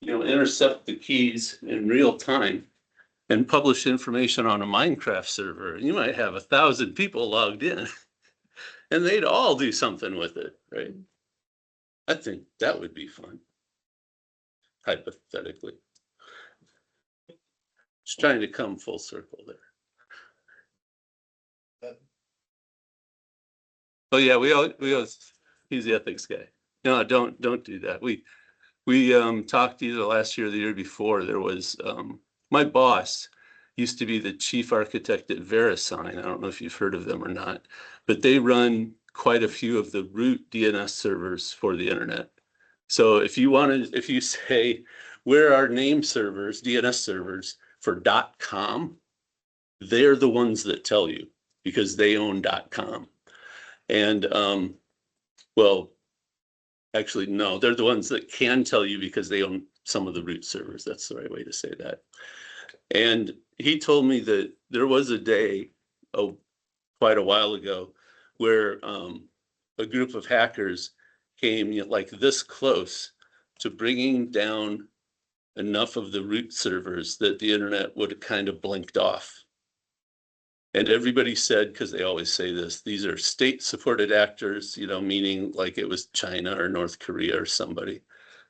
intercept the keys in real time and publish information on a Minecraft server. You might have 1,000 people logged in and they'd all do something with it, right? I think that would be fun. Hypothetically. Just trying to come full circle there. Oh yeah, we always, he's the ethics guy. No, don't do that. We talked either last year or the year before. There was, my boss used to be the chief architect at VeriSign. I don't know if you've heard of them or not, but they run quite a few of the root DNS servers for the internet. So if you say, where are name servers, DNS servers for .com, they're the ones that tell you because they own .com. And, well, actually, no, they're the ones that can tell you because they own some of the root servers. That's the right way to say that. And he told me that there was a day, quite a while ago, where a group of hackers came like this close to bringing down enough of the root servers that the internet would have kind of blinked off. And everybody said, because they always say this, these are state-supported actors, meaning like it was China or North Korea or somebody,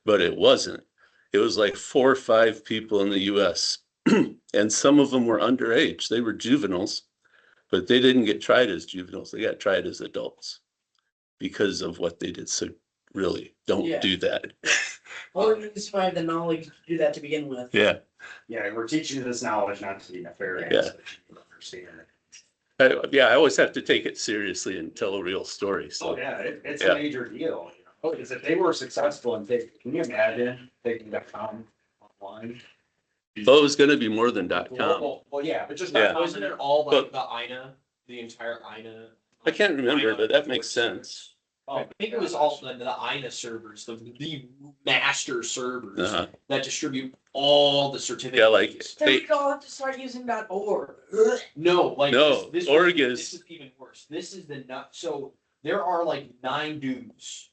but it wasn't. It was like 4 or 5 people in the US, and some of them were underage. They were juveniles, but they didn't get tried as juveniles. They got tried as adults because of what they did. So really, don't do that. Or you just have the knowledge to do that to begin with. Yeah. Yeah, we're teaching you this knowledge not to be nefarious. Yeah. But you understand it. I always have to take it seriously and tell a real story. So Oh, yeah, it's a major deal, because if they were successful and can you imagine taking .com online? it was going to be more than .com. Well, yeah, but just Yeah. Wasn't it all like the INA, the entire INA? I can't remember, INA but that makes sense. I think it was all the INA servers, the master servers Uh-huh. that distribute all the certificates. Yeah, like Then we all have to start using .org. No, like No, this org this is- is even worse. This is the nut. So there are like 9 dudes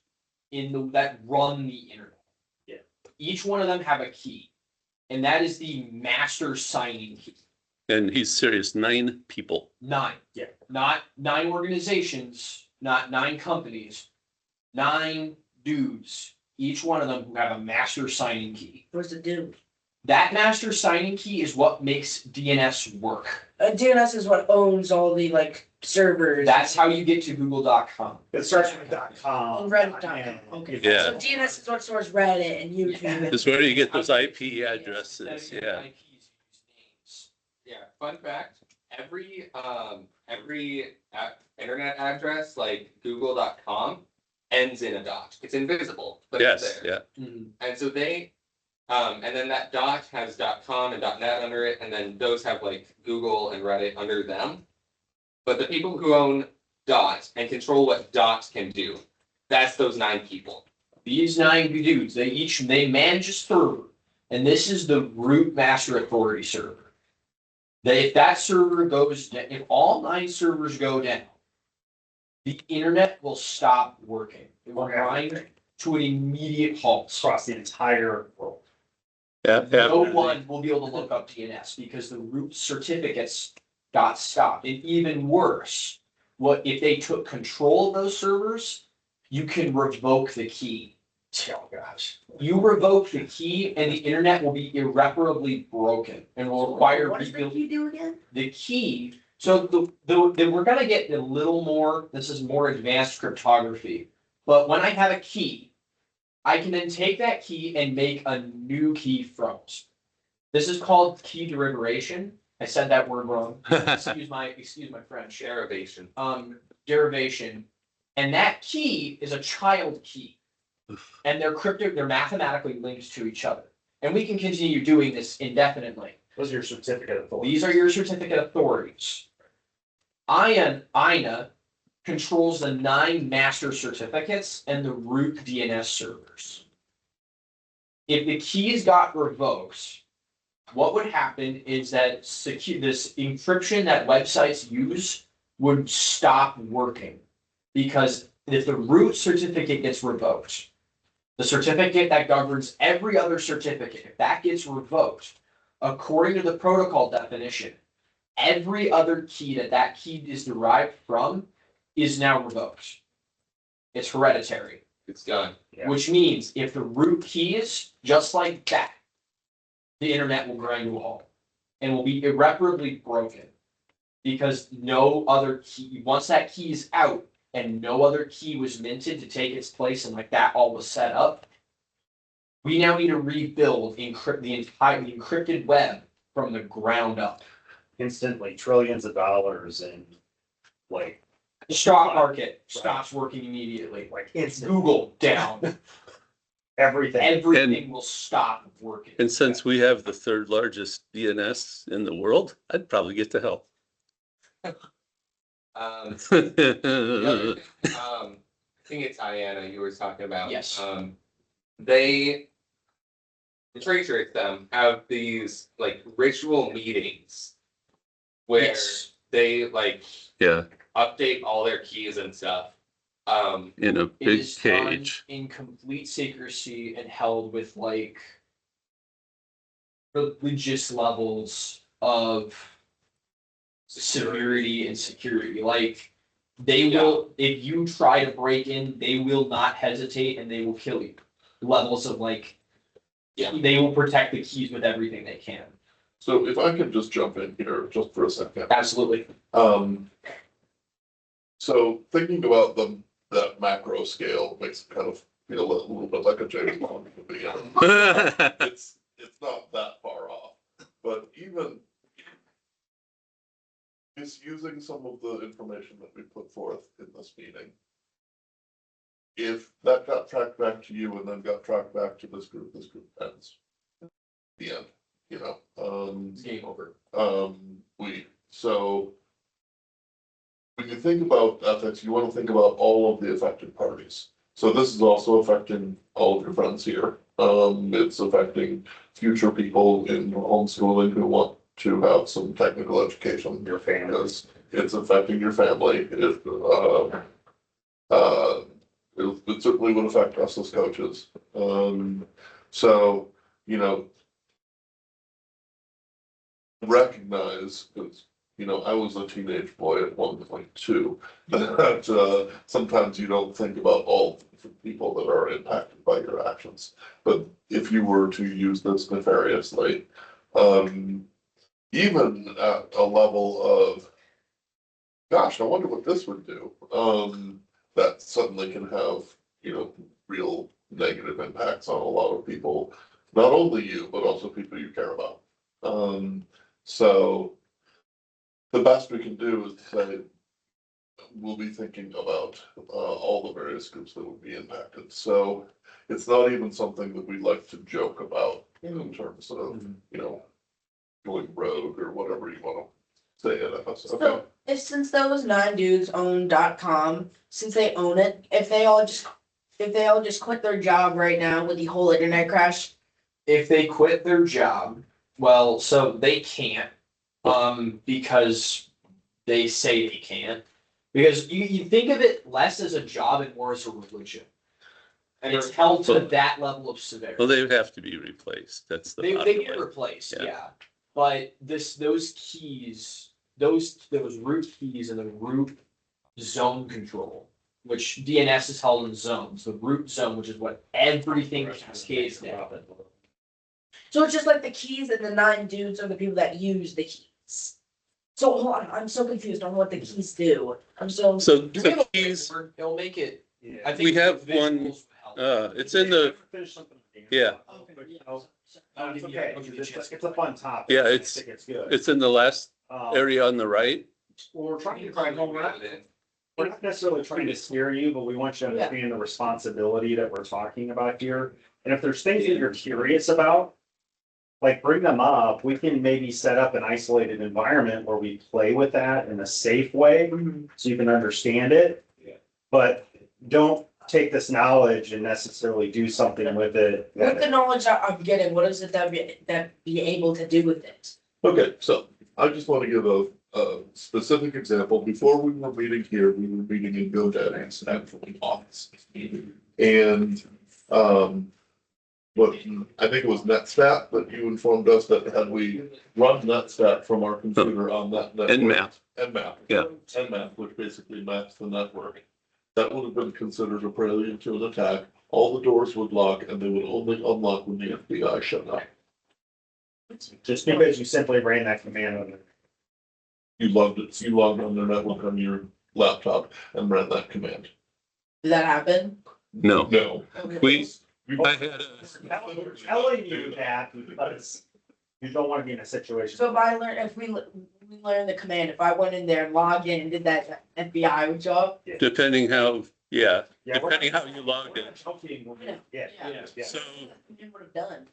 that run the internet. Yeah. Each one of them have a key, and that is the master signing key. And he's serious, 9 people. 9. Yeah. Not 9 organizations, not 9 companies, 9 dudes. Each one of them who have a master signing key. What's it do? That master signing key is what makes DNS work. DNS is what owns all the servers. That's how you get to google.com. It starts with .com. And Reddit.com. Okay. Yeah. So DNS is what stores Reddit and YouTube. Yeah. That's where you get those IP addresses. Yeah. Yeah, fun fact, every internet address like google.com ends in a dot. It's invisible, but it's Yes, there. yeah. And so they, and then that dot has .com and .net under it, and then those have like Google and Reddit under them. But the people who own dot and control what dot can do, that's those 9 people. These 9 dudes, they manage a server, and this is the root master authority server. If that server goes down, if all 9 servers go down, the internet will stop working. It will grind to an immediate halt. Across the entire world. Yeah, yeah. No one will be able to look up DNS because the root certificates got stopped. And even worse, what if they took control of those servers, you can revoke the key. Oh, gosh. You revoke the key and the internet will be irreparably broken and will require What does the rebuild. key do again? The key, so we're gonna get a little more, this is more advanced cryptography. But when I have a key, I can then take that key and make a new key from it. This is called key derivation. I said that word wrong. Excuse my French. Derivation. Derivation. And that key is a child key. And they're mathematically linked to each other. And we can continue doing this indefinitely. Those are your certificate authorities. These are your certificate authorities. INA controls the 9 master certificates and the root DNS servers. If the keys got revoked, what would happen is that this encryption that websites use would stop working. Because if the root certificate gets revoked, the certificate that governs every other certificate, if that gets revoked, according to the protocol definition, every other key that key is derived from is now revoked. It's hereditary. It's done. Yeah. Which means if the root key is just like that, the internet will grind to a halt and will be irreparably broken. Because no other key, once that key is out and no other key was minted to take its place and like that all was set up, we now need to rebuild the encrypted web from the ground up. Instantly trillions of dollars in like The stock market stops working immediately. instant Google down. everything. Everything will stop working. And since we have the 3rd largest DNS in the world, I'd probably get to help. The other thing, I think it's Diana you were talking about. Yes. They, the traitors them have these like ritual meetings where Yes. they like Yeah, update all their keys and stuff. in a It big is done cage. in complete secrecy and held with like religious levels of severity and security. Like they will, if you try to break in, they will not hesitate and they will kill you. Levels of like, Yeah. they will protect the keys with everything they can. So if I could just jump in here just for a second. Absolutely. So thinking about that macro scale makes it kind of feel a little bit like a James Bond movie. It's not that far off, but even misusing some of the information that we put forth in this meeting. If that got tracked back to you and then got tracked back to this group ends. The end, you know, It's game over. so. When you think about ethics, you want to think about all of the affected parties. So this is also affecting all of your friends here. It's affecting future people in homeschooling who want to have some technical education. Your family. It's affecting your family. It certainly would affect us as coaches. So, you know, recognize, because, you know, I was a teenage boy at 1.2, that sometimes you don't think about all the people that are impacted by your actions. But if you were to use this nefariously, even at a level of, gosh, I wonder what this would do, that suddenly can have, you know, real negative impacts on a lot of people, not only you, but also people you care about. So the best we can do is say, we'll be thinking about all the various groups that would be impacted. So it's not even something that we like to joke about in terms of, you know, going rogue or whatever you want to say it as. Okay. So, since those 9 dudes own .com, since they own it, if they all just quit their job right now with the whole internet crash, If they quit their job, well, so they can't, because they say they can't. Because you think of it less as a job and more as a religion. And it's held to that level of severity. Well, they would have to be replaced. That's the They bottom get line. replaced, Yeah. yeah. But those keys, those root keys and the root zone control, which DNS is held in zones, the root zone, which is what everything cascades down. So it's just like the keys and the 9 dudes are the people that use the keys. So hold on, I'm so confused on what the keys do. So Do we have a keys, whiteboard? It'll make it, I think. we have the visuals one, will help. it's in the, yeah. I'll It's give you- okay, I'll give you a chance. it's a fun topic. Yeah, I it's- think it's good. it's in the last Um, area on the right. Well, we're trying to Probably find home. write it in. We're not necessarily trying to scare you, but we want you to understand the responsibility that we're talking about here. And if there's things that you're curious about, like bring them up. We can maybe set up an isolated environment where we play with that in a safe way so you can understand it. Yeah. But don't take this knowledge and necessarily do something with it. With the knowledge that I'm getting, what is it that be able to do with it? Okay, so I just want to give a specific example. Before we were meeting here, we were meeting in GoDaddy's actually office. And, but I think it was Netstat that you informed us that had we run Netstat from our computer on that network. Nmap. Nmap. Yeah. Nmap, which basically maps the network. That would have been considered a prelude to an attack. All the doors would lock and they would only unlock when the FBI showed up. Just because you simply ran that command on it. You logged on their network on your laptop and ran that command. Did that happen? No, No. we, I had We're telling you that because you don't want to be in a situation. So if we learn the command, if I went in there and logged in and did that, FBI would show up? depending how, yeah, Yeah, we're- depending how you logged in. Yeah. So It would have done.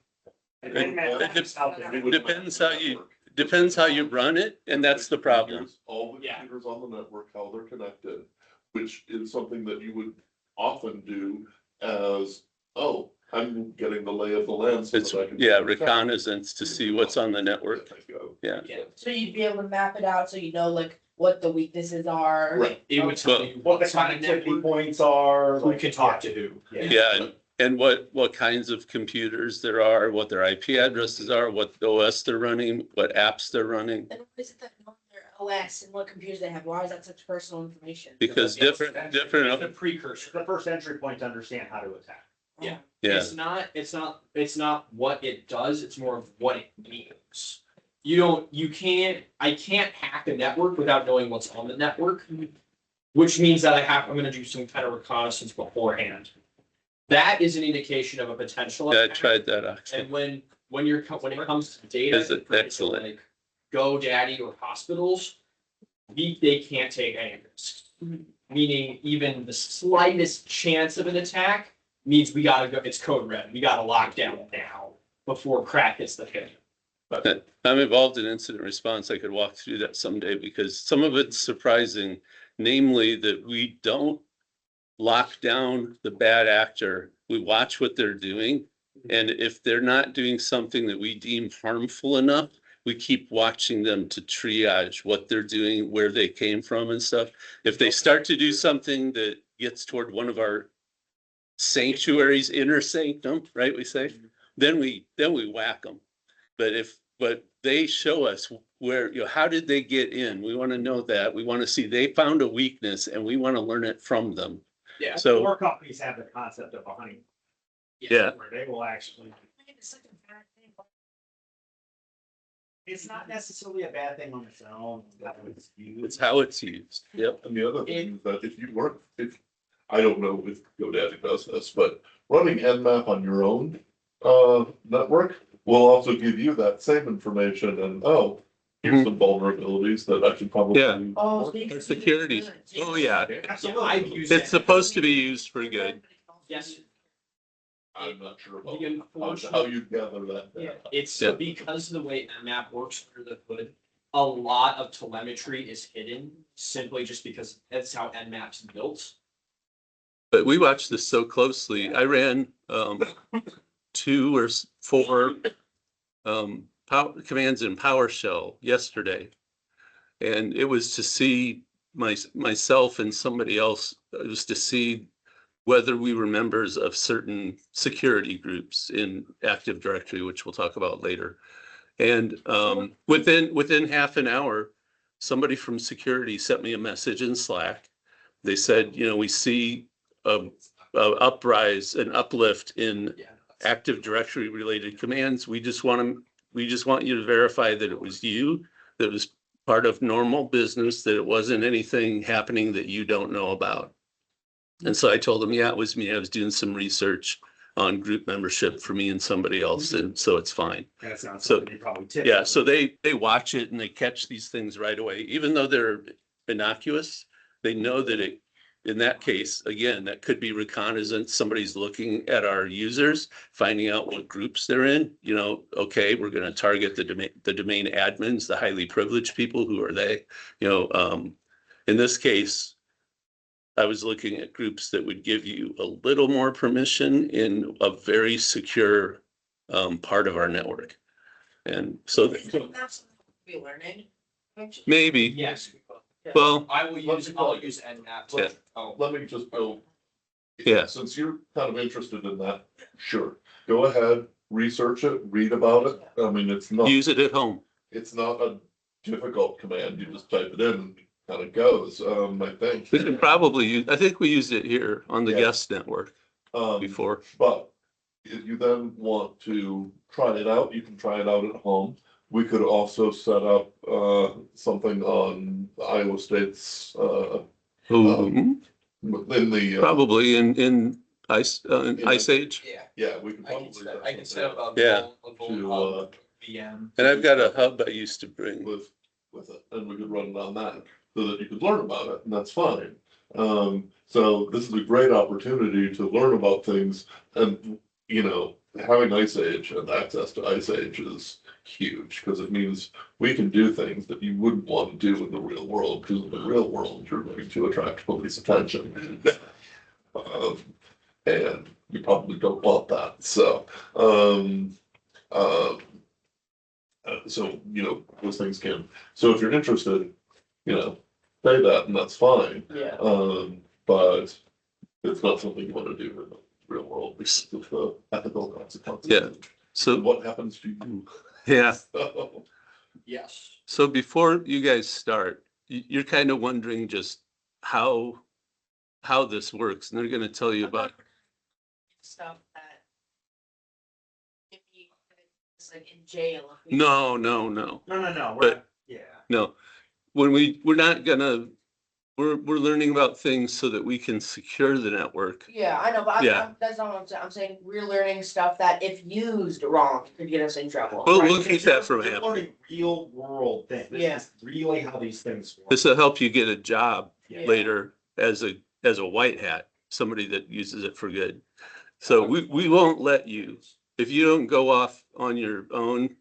depends how you run it, and that's the problem. All the Yeah. computers on the network, how they're connected, which is something that you would often do as, oh, I'm getting the lay of the land. So It's, that I can- yeah, reconnaissance to see what's on the network. Yeah. Yeah, So you'd be able to map it out so you know like what the weaknesses are. right. It would tell you What the what's on the connectivity network, points are. who can talk to who. Yeah, and what kinds of computers there are, what their IP addresses are, what OS they're running, what apps they're running. And what is it that on their OS and what computers they have? Why is that such personal information? Because It's different, the precursor. The first entry point to understand how to attack. Yeah. yeah, It's not what it does, it's more of what it means. I can't hack a network without knowing what's on the network, which means that I'm gonna do some kind of reconnaissance beforehand. That is an indication of a potential yeah, I attack. tried that actually. And when it comes to data. Is it excellent? Like GoDaddy or hospitals, they can't take any risks. Meaning even the slightest chance of an attack means we gotta go, it's code red, we gotta lock down now before crack hits the fan. I'm involved in incident response. I could walk through that someday because some of it's surprising, namely that we don't lock down the bad actor. We watch what they're doing. And if they're not doing something that we deem harmful enough, we keep watching them to triage what they're doing, where they came from and stuff. If they start to do something that gets toward one of our sanctuaries, inner sanctum, right, we say, then we whack them. But they show us where, how did they get in? We want to know that. We want to see they found a weakness and we want to learn it from them. Yeah. So, More companies have the concept of a honey. yeah, Where they will actually. It's not necessarily a bad thing on its own. That it's used. it's how it's used. Yep. And the other thing is that if I don't know if GoDaddy does this, but running Nmap on your own, network will also give you that same information and, oh, here's some vulnerabilities that I should probably. Yeah. Oh, Or security. Oh, yeah. Yeah, I've used It's it. supposed to be used for good. Yes. I'm not sure about The how unfortunate- you gather that. Yeah, data. it's Yeah. because of the way Nmap works under the hood, a lot of telemetry is hidden simply just because that's how Nmap's built. But we watched this so closely. I ran 2 or 4 commands in PowerShell yesterday. And it was to see myself and somebody else, it was to see whether we were members of certain security groups in Active Directory, which we'll talk about later. And within half an hour, somebody from security sent me a message in Slack. They said, you know, we see an uplift in Active Directory related commands. We just want you to verify that it was you, that it was part of normal business, that it wasn't anything happening that you don't know about. And so I told them, yeah, it was me. I was doing some research on group membership for me and somebody else, and so it's fine. That's not So- something you probably tip. Yeah, so they watch it and they catch these things right away, even though they're innocuous. They know that it, in that case, again, that could be reconnaissance. Somebody's looking at our users, finding out what groups they're in. You know, okay, we're going to target the domain admins, the highly privileged people. Who are they? You know, in this case, I was looking at groups that would give you a little more permission in a very secure part of our network. And so That's something we're learning. maybe, Yes. well, I'll use NNAP. Yeah. Oh, Let me just go. Yeah. Since you're kind of interested in that, sure, go ahead, research it, read about it. I mean, it's not use it at home. a difficult command. You just type it in and it kind of goes, I think. We can probably use, I think we used it here on the Yeah. guest network Um, before. But if you then want to try it out, you can try it out at home. We could also set up something on Iowa State's Ooh, within the probably in Ice Age. yeah. yeah, we could I probably can set up a Yeah. Vol VM. And I've got a hub I used to bring. with it, and we could run it on that so that you could learn about it, and that's fine. So this is a great opportunity to learn about things, and you know, having Ice Age and access to Ice Age is huge because it means we can do things that you wouldn't want to do in the real world, because in the real world you're going to attract police attention. And you probably don't want that. So so, you know, those things can, so if you're interested, you know, say that and that's fine. Yeah. But it's not something you want to do in the real world because of the ethical consequences. Yeah. And So, what happens to you? yeah. So, Yes. So before you guys start, you're kind of wondering just how this works, and they're going to tell you about. Stuff that if you, it's like in jail. if we- No. No, But- we're, yeah. No, when we're not gonna, we're learning about things so that we can secure the network. Yeah, I know, but Yeah. that's not what I'm saying. I'm saying we're learning stuff that if used wrong could get us in trouble. Well, right? we'll keep that from We're happening. learning real world things. Yeah. This is really how these things work. This will help you get a job Yeah. later as a white hat, somebody that uses it for good. So we won't let you, if you don't go off on your own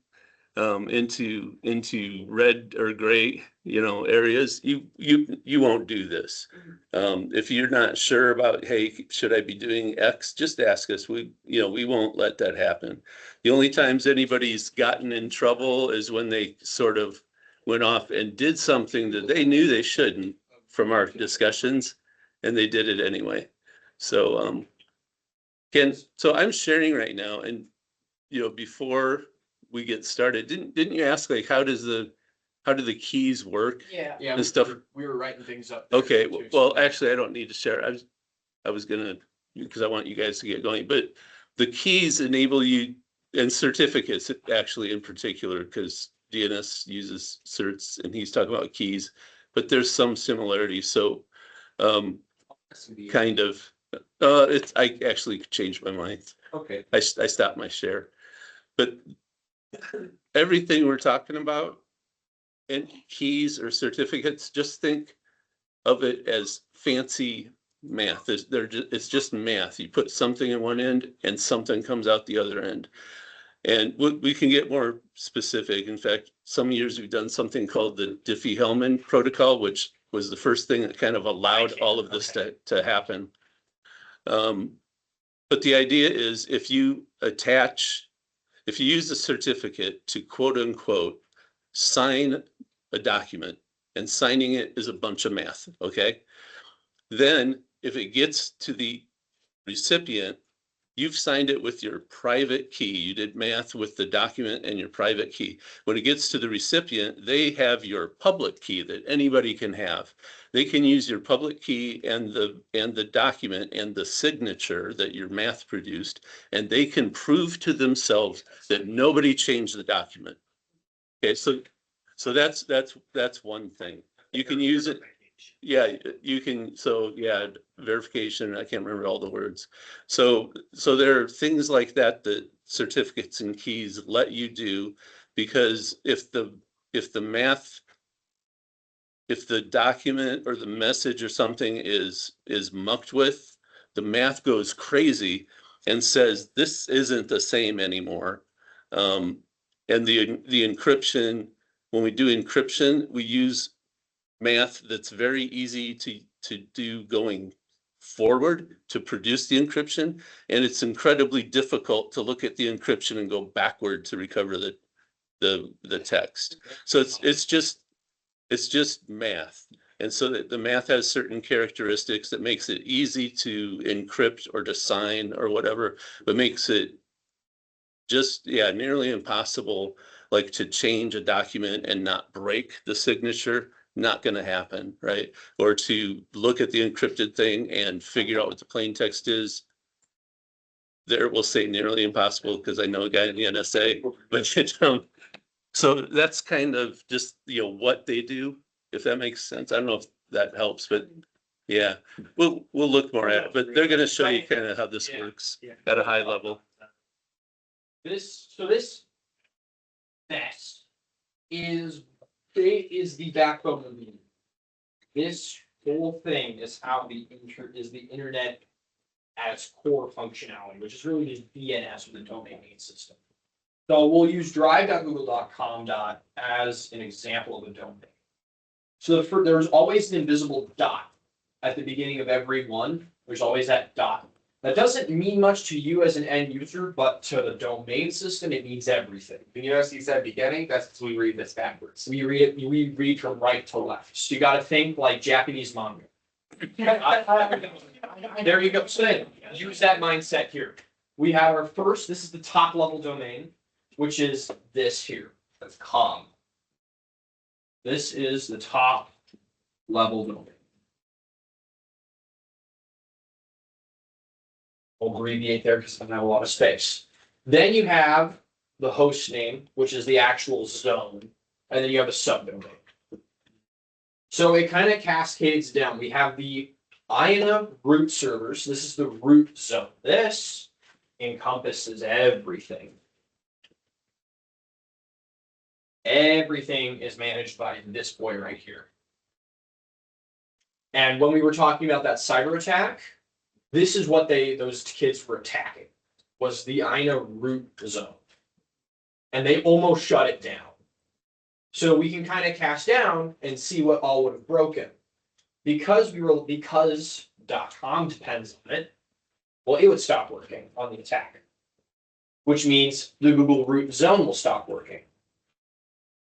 into red or gray, you know, areas, you won't do this. If you're not sure about, hey, should I be doing X, just ask us. We won't let that happen. The only times anybody's gotten in trouble is when they sort of went off and did something that they knew they shouldn't from our discussions, and they did it anyway. So, so I'm sharing right now, and you know, before we get started, didn't you ask, like, how do the keys work? Yeah. Yeah. And stuff. We were writing things up. there, Okay, too, well, so- actually, I don't need to share. I was gonna, because I want you guys to get going, but the keys enable you, and certificates actually in particular, because DNS uses certs and he's talking about keys, but there's some similarities. So, kind of, I actually changed my mind. Okay. I stopped my share. But everything we're talking about, and keys or certificates, just think of it as fancy math. It's just math. You put something in one end and something comes out the other end. And we can get more specific. In fact, some years we've done something called the Diffie-Hellman protocol, which was the first thing that kind of allowed all of this to happen. But the idea is if you use a certificate to quote unquote sign a document, and signing it is a bunch of math, okay? Then if it gets to the recipient, you've signed it with your private key. You did math with the document and your private key. When it gets to the recipient, they have your public key that anybody can have. They can use your public key and the document and the signature that your math produced, and they can prove to themselves that nobody changed the document. Okay, so that's one thing. You can use it. Yeah, you can, so yeah, verification, I can't remember all the words. So there are things like that that certificates and keys let you do, because if the math, if the document or the message or something is mucked with, the math goes crazy and says, this isn't the same anymore. And the encryption, when we do encryption, we use math that's very easy to do going forward to produce the encryption, and it's incredibly difficult to look at the encryption and go backward to recover the text. So it's just math, and so the math has certain characteristics that makes it easy to encrypt or to sign or whatever, but makes it just nearly impossible, like to change a document and not break the signature. Not going to happen, right? Or to look at the encrypted thing and figure out what the plain text is. There we'll say nearly impossible, because I know a guy in the NSA, but so that's kind of just, what they do, if that makes sense. I don't know if that helps, but yeah, we'll look more at it, but they're going to show you kind of how this works at a high level. This nest is the backbone of the internet. This whole thing is how the internet at its core functionality, which is really just DNS with the domain name system. So we'll use drive.google.com as an example of a domain. So there's always an invisible dot at the beginning of every one. There's always that dot. That doesn't mean much to you as an end user, but to the domain system, it means everything. You notice he said beginning, that's we read this backwards. We read from right to left. So you gotta think like Japanese manga. There you go. So then, use that mindset here. We have our first, this is the top level domain, which is this here. That's com. This is the top level domain. We'll abbreviate there because I don't have a lot of space. Then you have the host name, which is the actual zone, and then you have a subdomain. So it kind of cascades down. We have the INA root servers. This is the root zone. This encompasses everything. Everything is managed by this boy right here. And when we were talking about that cyber attack, this is what those kids were attacking, was the INA root zone. And they almost shut it down. So we can kind of cast down and see what all would have broken. Because .com depends on it, well, it would stop working on the attack. Which means the Google root zone will stop working.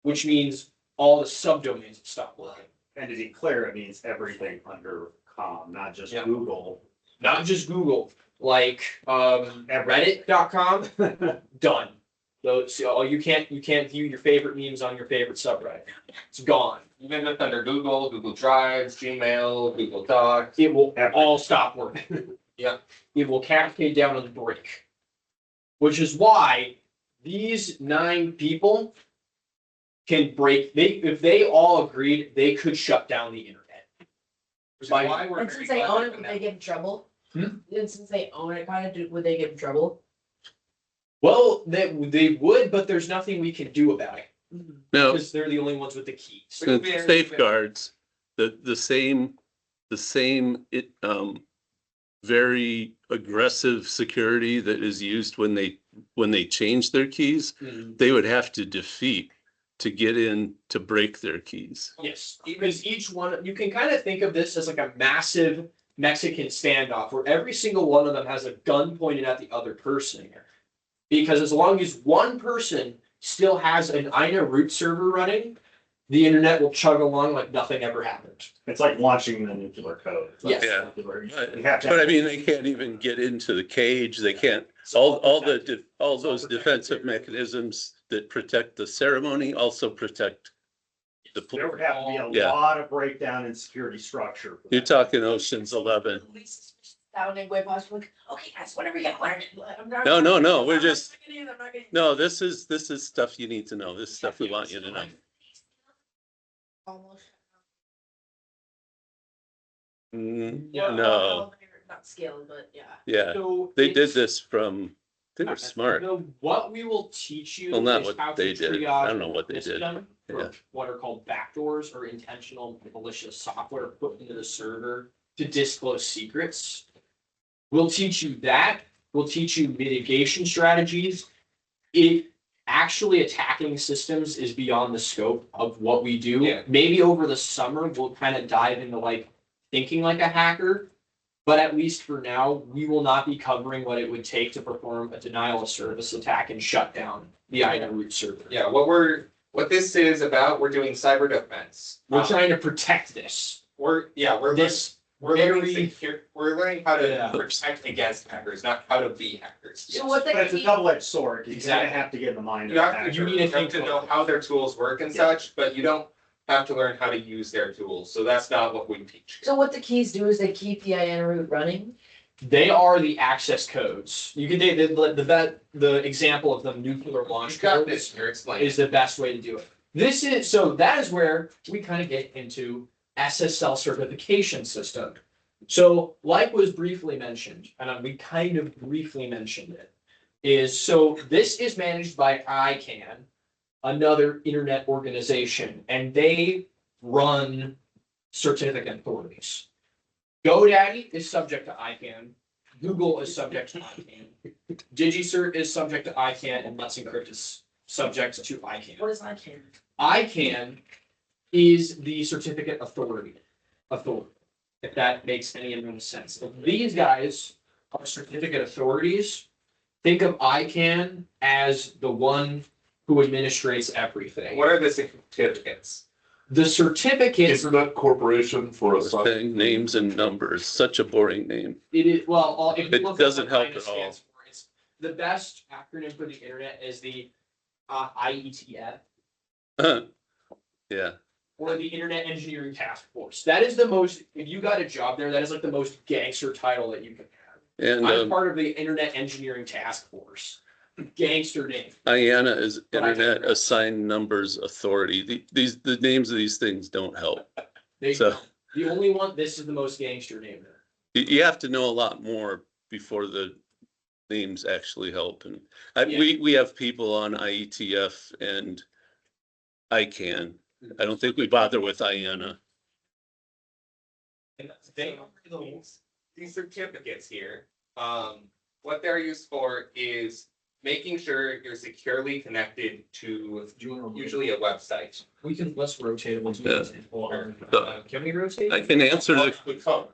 Which means all the subdomains will stop working. And to be clear, it means everything under com, not just Google. Not just Google, like reddit.com, done. So you can't view your favorite memes on your favorite subreddit. It's gone. Even if under Google, Google Drive, Gmail, Google Docs. It will all stop working. Yeah. It will cascade down and break. Which is why these 9 people can break. If they all agreed, they could shut down the internet. Which is why we're And since they own it, would they get in trouble? And since they own it, would they get in trouble? Well, they would, but there's nothing we can do about it. No, Because they're the only ones with the keys. safeguards, the same very aggressive security that is used when they change their keys, they would have to defeat to get in to break their keys. Yes, because each one, you can kind of think of this as like a massive Mexican standoff where every single one of them has a gun pointed at the other person. Because as long as one person still has an INA root server running, the internet will chug along like nothing ever happened. It's like launching the nuclear code. It's like Yes. Yeah. nuclear. You But have to- I mean, they can't even get into the cage. They can't, all those defensive mechanisms that protect the ceremony also protect the. There would have to be a Yeah. lot of breakdown in security structure. for You're that. talking Ocean's 11. Sounding way possible, like, okay, guys, what are we gonna learn? No, we're just- I'm not gonna- No, this is stuff you need to know. This is stuff we want you to know. Almost. No, Not skilled, but yeah. yeah, So they did it's- this they were smart. So what we will teach you Well, not is what how they to did. triage I don't know what they the did. system for Yeah. what are called backdoors or intentional malicious software put into the server to disclose secrets. We'll teach you that. We'll teach you mitigation strategies. Actually attacking systems is beyond the scope of what we do. Yeah. Maybe over the summer, we'll kind of dive into like thinking like a hacker. But at least for now, we will not be covering what it would take to perform a denial of service attack and shut down the INA root server. Yeah, what this is about, we're doing cyber defense. We're trying to protect this. We're This learning very- we're learning how to Yeah. protect against hackers, not how to be hackers. So what But it's a they, double-edged sword. You kind Exactly. of have to get in the mind. You of have the to, you hacker. need to think to know how their tools work and Yeah. such, but you don't have to learn how to use their tools, so that's not what we teach. so what the keys do is they keep the IN root running. They are the access codes. You can take the example of the nuclear launch You got code this, you're explaining. is the best way to do it. That is where we kind of get into SSL certification system. So like was briefly mentioned, and we kind of briefly mentioned it, this is managed by ICANN, another internet organization, and they run certificate authorities. GoDaddy is subject to ICANN, Google is subject to ICANN, DigiCert is subject to ICANN, and Let's Encrypt is subject to ICANN. What is ICANN? ICANN is the certificate authority, if that makes any amount of sense. If these guys are certificate authorities, think of ICANN as the one who administrates everything. What are the certificates? The certificates, Internet Corporation for a Saying names and numbers, such a boring name. it is, well, if you It look at doesn't what help INA at all. stands for, it's the best acronym for the internet is the IETF. Yeah, Or the Internet Engineering Task Force. That is the most, if you got a job there, that is like the most gangster title that you can have. and I'm part of the Internet Engineering Task Force. Gangster name. IANA is But I Internet digress. Assigned Numbers Authority. The names of these things don't help. They, So- the only one, this is the most gangster name there. You have to know a lot more before the names actually help. And Yeah. we have people on IETF and ICANN. I don't think we bother with IANA. And these certificates here, what they're used for is making sure you're securely connected to usually a website. Let's rotate it. We'll do Yeah. an example. So- Can we rotate? I can answer the, We cover.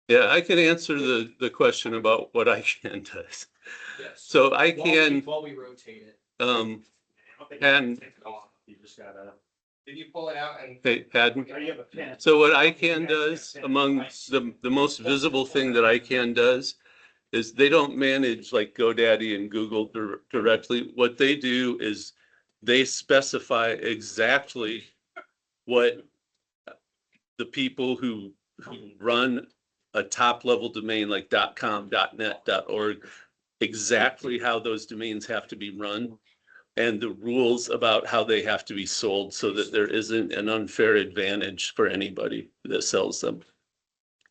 yeah, I can answer the question about what ICANN does. Yes. So While we- ICANN, While we rotate it. I don't think you and- can take it off. You just gotta. Did you pull it out and? hey, Padden? Oh, you have a pin. So what ICANN does, among the most visible thing that ICANN does, is they don't manage like GoDaddy and Google directly. What they do is they specify exactly what the people who run a top level domain like .com, .net, .org, exactly how those domains have to be run and the rules about how they have to be sold so that there isn't an unfair advantage for anybody that sells them.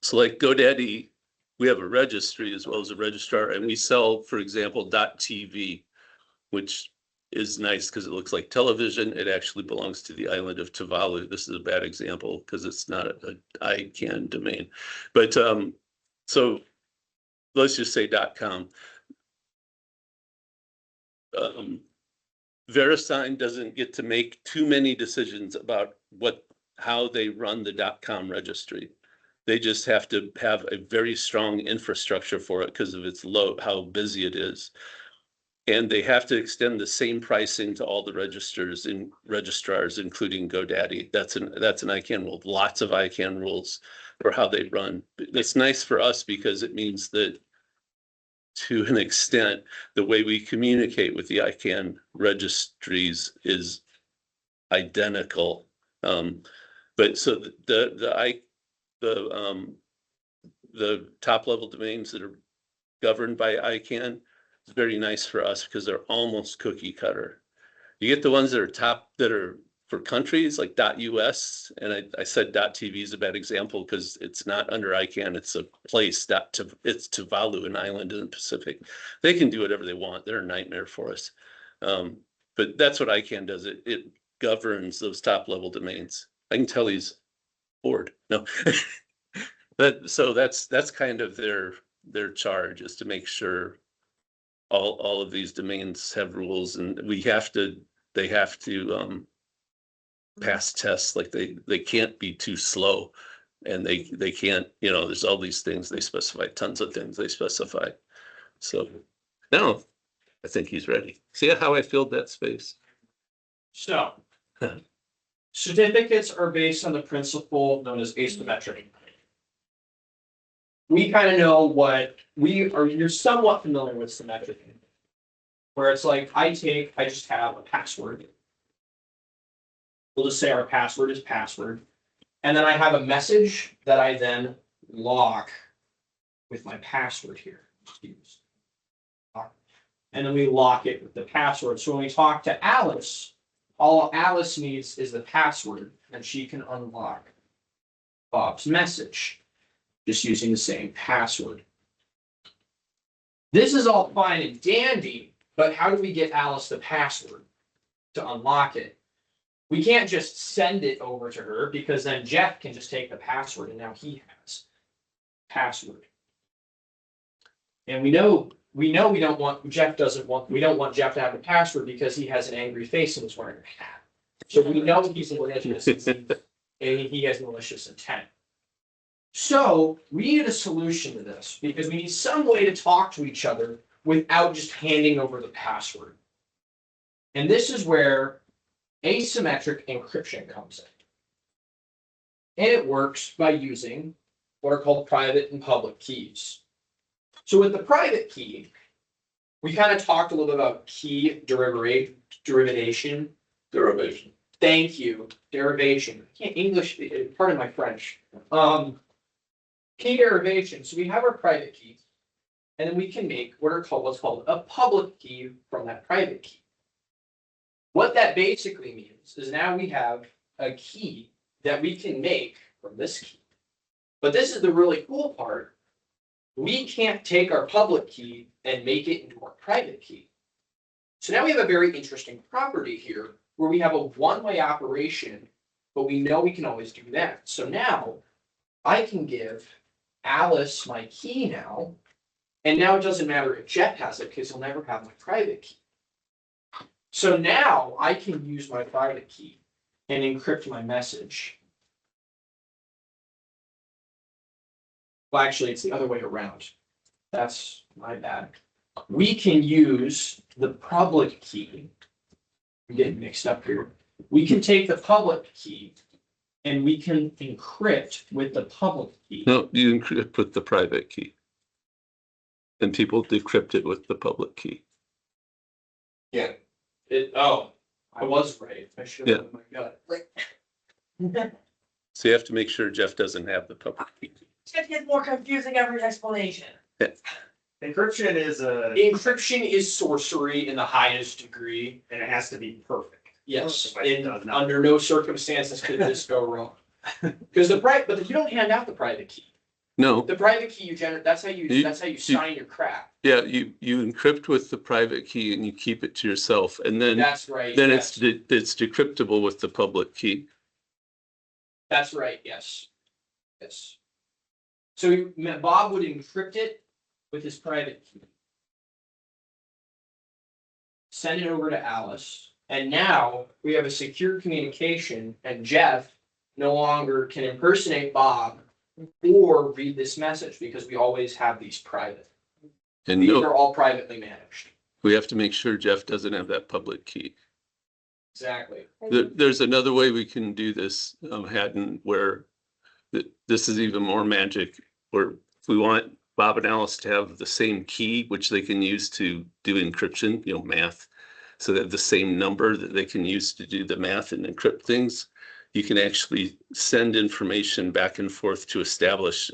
So like GoDaddy, we have a registry as well as a registrar, and we sell, for example, .tv, which is nice because it looks like television. It actually belongs to the island of Tuvalu. This is a bad example because it's not a ICANN domain. But so let's just say .com. VeriSign doesn't get to make too many decisions about how they run the .com registry. They just have to have a very strong infrastructure for it because of its how busy it is. And they have to extend the same pricing to all the registrars, including GoDaddy. That's an ICANN rule. Lots of ICANN rules for how they run. It's nice for us because it means that to an extent, the way we communicate with the ICANN registries is identical. But so the top level domains that are governed by ICANN, it's very nice for us because they're almost cookie cutter. You get the ones that are for countries like .us, and I said .tv is a bad example because it's not under ICANN, it's a place, it's Tuvalu, an island in the Pacific. They can do whatever they want. They're a nightmare for us. But that's what ICANN does. It governs those top level domains. I can tell he's bored. No. So that's kind of their charge, is to make sure all of these domains have rules, and they have to pass tests. Like they can't be too slow, and they can't, there's all these things they specify, tons of things they specify. So now I think he's ready. See how I filled that space? So, certificates are based on the principle known as asymmetric. We kind of know you're somewhat familiar with symmetric, where it's like, I just have a password. We'll just say our password is password. And then I have a message that I then lock with my password here. And then we lock it with the password. So when we talk to Alice, all Alice needs is the password, and she can unlock Bob's message, just using the same password. This is all fine and dandy, but how do we get Alice the password to unlock it? We can't just send it over to her, because then Jeff can just take the password and now he has password. And we don't want Jeff to have the password because he has an angry face and is wearing a hat. So we know he's malicious and he has malicious intent. So we need a solution to this, because we need some way to talk to each other without just handing over the password. And this is where asymmetric encryption comes in. And it works by using what are called private and public keys. So with the private key, we kind of talked a little bit about key derivation. Thank you. Derivation. I can't English, pardon my French. Key derivation. So we have our private key, and then we can make what's called a public key from that private key. What that basically means is now we have a key that we can make from this key. But this is the really cool part. We can't take our public key and make it into our private key. So now we have a very interesting property here where we have a one-way operation, but we know we can always do that. So now I can give Alice my key now, and now it doesn't matter if Jeff has it because he'll never have my private key. So now I can use my private key and encrypt my message. Well, actually, it's the other way around. That's my bad. We can use the public key. I'm getting mixed up here. We can take the public key and we can encrypt with the public key. No, you encrypt with the private key. And people decrypt it with the public key. Yeah. I was right. I should have my gut. So you have to make sure Jeff doesn't have the public key. It gets more confusing every explanation. Encryption is sorcery in the highest degree. and it has to be perfect. Yes, Otherwise it does not. under no circumstances could this go wrong. Because but you don't hand out the private key. No, The private key you generate, that's how you sign your crap. yeah, you encrypt with the private key and you keep it to yourself, and then That's right. it's decryptable with the public key. That's right, yes. Yes. So Bob would encrypt it with his private key. Send it over to Alice. And now we have a secure communication, and Jeff no longer can impersonate Bob or read this message because we always have these private. And These are all privately managed. We have to make sure Jeff doesn't have that public key. Exactly. There's another way we can do this, Haddon, where this is even more magic, where if we want Bob and Alice to have the same key, which they can use to do encryption, math. So they have the same number that they can use to do the math and encrypt things. You can actually send information back and forth to establish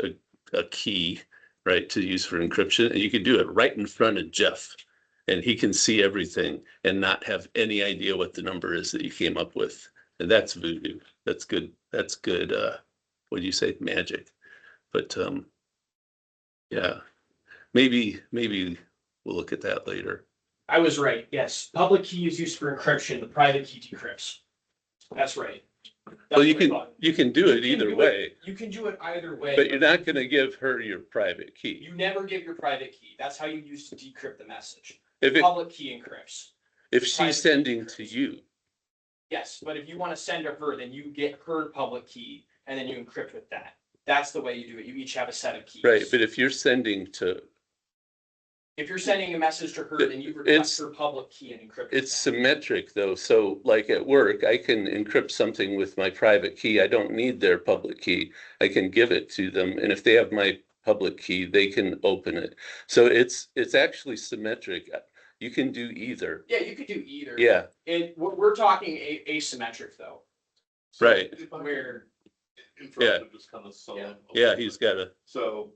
a key, right, to use for encryption. And you can do it right in front of Jeff. And he can see everything and not have any idea what the number is that you came up with. And that's voodoo. That's good. That's good. What do you say? Magic. But yeah, maybe we'll look at that later. I was right, yes. Public key is used for encryption, the private key decrypts. That's right. Well, you That's what I thought. you can do it You can either do way, You can do it either way. but you're not going to give her your private key. You never give your private key. That's how you use to decrypt the message. If Public key encrypts. if private she's key sending to encrypts. you, Yes, but if you want to send to her, then you get her public key and then you encrypt with that. That's the way you do it. You each have a set of keys. right? But if you're sending to, If you're sending a message to her, then you It's- request her public key and encrypt. with it's that. symmetric though. So like at work, I can encrypt something with my private key. I don't need their public key. I can give it to them. And if they have my public key, they can open it. So it's actually symmetric. You can do either. Yeah, you could do either. Yeah, We're talking asymmetric though, So Right. if I can where interrupt and just kind of sum Yeah. up a yeah, little he's bit. got a, So,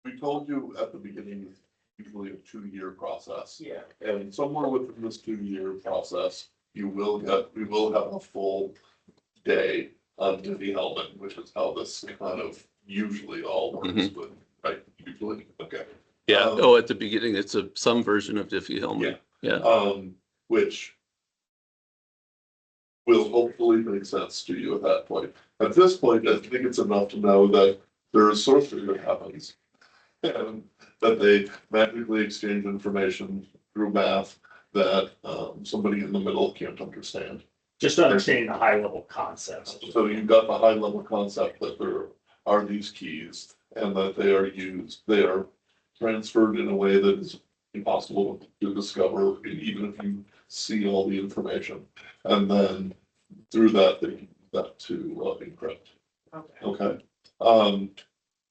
we told you at the beginning, it's usually a 2-year process. yeah. And somewhere within this 2-year process, we will have a full day on Diffie Hellman, which is how this kind of usually all works with, right? Usually, okay. yeah. Um, Oh, at the beginning, it's some version of Diffie-Hellman. Which will hopefully make sense to you at that point. At this point, I think it's enough to know that there is sorcery that happens. And that they magically exchange information through math that somebody in the middle can't understand. Just understanding the high level concepts. So you've got the high level concept that there are these keys and that they are transferred in a way that is impossible to discover, even if you see all the information. And then through that, they can use that to encrypt. Okay. Okay.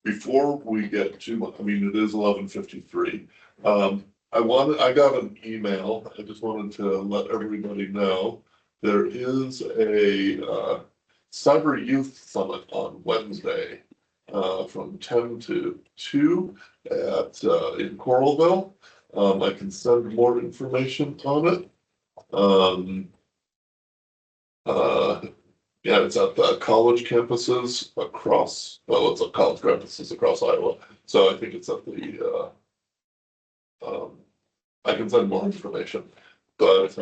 Before we get too, I mean, it is 11:53. I got an email. I just wanted to let everybody know there is a Cyber Youth Summit on Wednesday from 10 to 2 at in Coralville. I can send more information on it. Yeah, it's at the college campuses across, well, it's at college campuses across Iowa. So I think it's at the, I can send more information, but,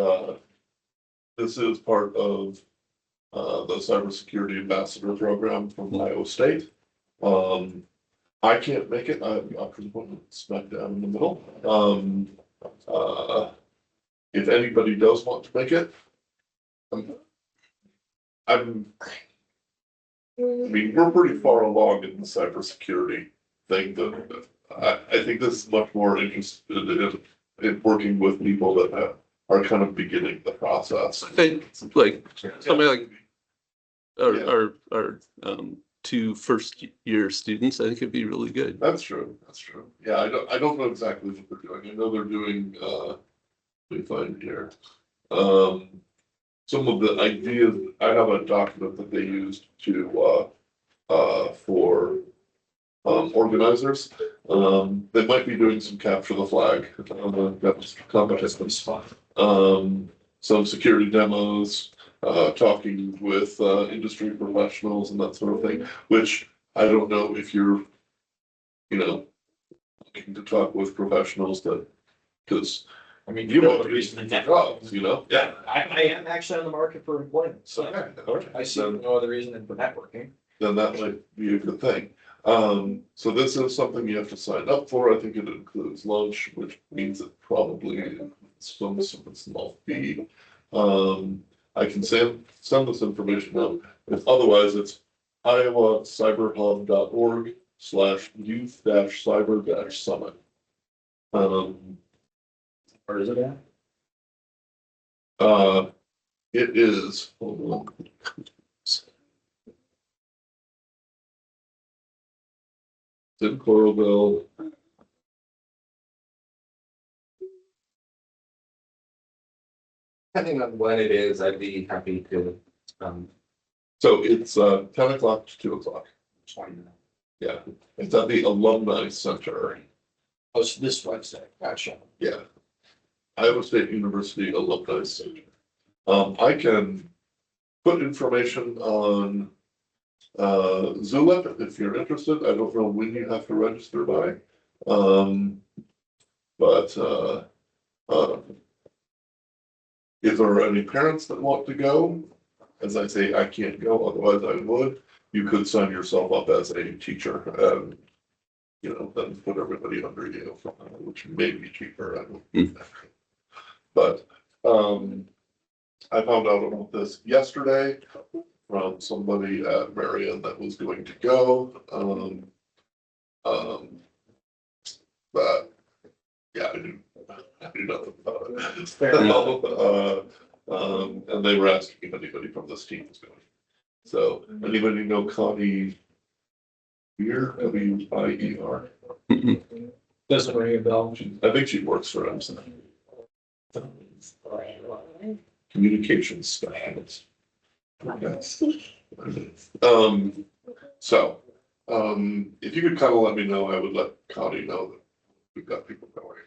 this is part of, the cybersecurity ambassador program from Iowa State. I can't make it. I'm pretty much smack down in the middle. If anybody does want to make it, I mean, we're pretty far along in the cybersecurity thing. I think this is much more interested in working with people that are kind of beginning the process. I think like somebody like Yeah. our 2 first-year students, I think it'd be really good. That's true. That's true. Yeah, I don't know exactly what they're doing. I know they're doing, let me find here. Some of the ideas, I have a document that they used to, for, organizers. They might be doing some capture the flag, competitions. Some security demos, talking with, industry professionals and that sort of thing, which I don't know if you're, looking to talk with professionals that, because I mean, you know want the to reason reason to for jobs, Yeah, I am actually on the market for employment, so I see no other reason than for networking. Then that might be a good thing. So this is something you have to sign up for. I think it includes lunch, which means it probably some small fee. I can send this information out. If otherwise, it's iowacyberhub.org/youth-cyber-summit. Where is it at? It is, hold on. It's in Coralville. Depending on when it is, I'd be happy to, So it's 10 o'clock to 2 o'clock. 20 minutes. Yeah, it's at the Alumni Center. Oh, so this Wednesday, gotcha. Yeah. Iowa State University Alumni Center. I can put information on Zulip if you're interested. I don't know when you have to register by. But if there are any parents that want to go, as I say, I can't go, otherwise I would. You could sign yourself up as a teacher and, you know, then put everybody under you, which may be cheaper. I don't know. But I found out about this yesterday from somebody at Marion that was going to go. But yeah, I do nothing about it. Fair enough. And they were asking if anybody from this team was going. So anybody know Connie Weir, W-I-E-R? Doesn't ring a bell. I think she works for us. Communications specialist. So, if you could kind of let me know, I would let Connie know that we've got people going.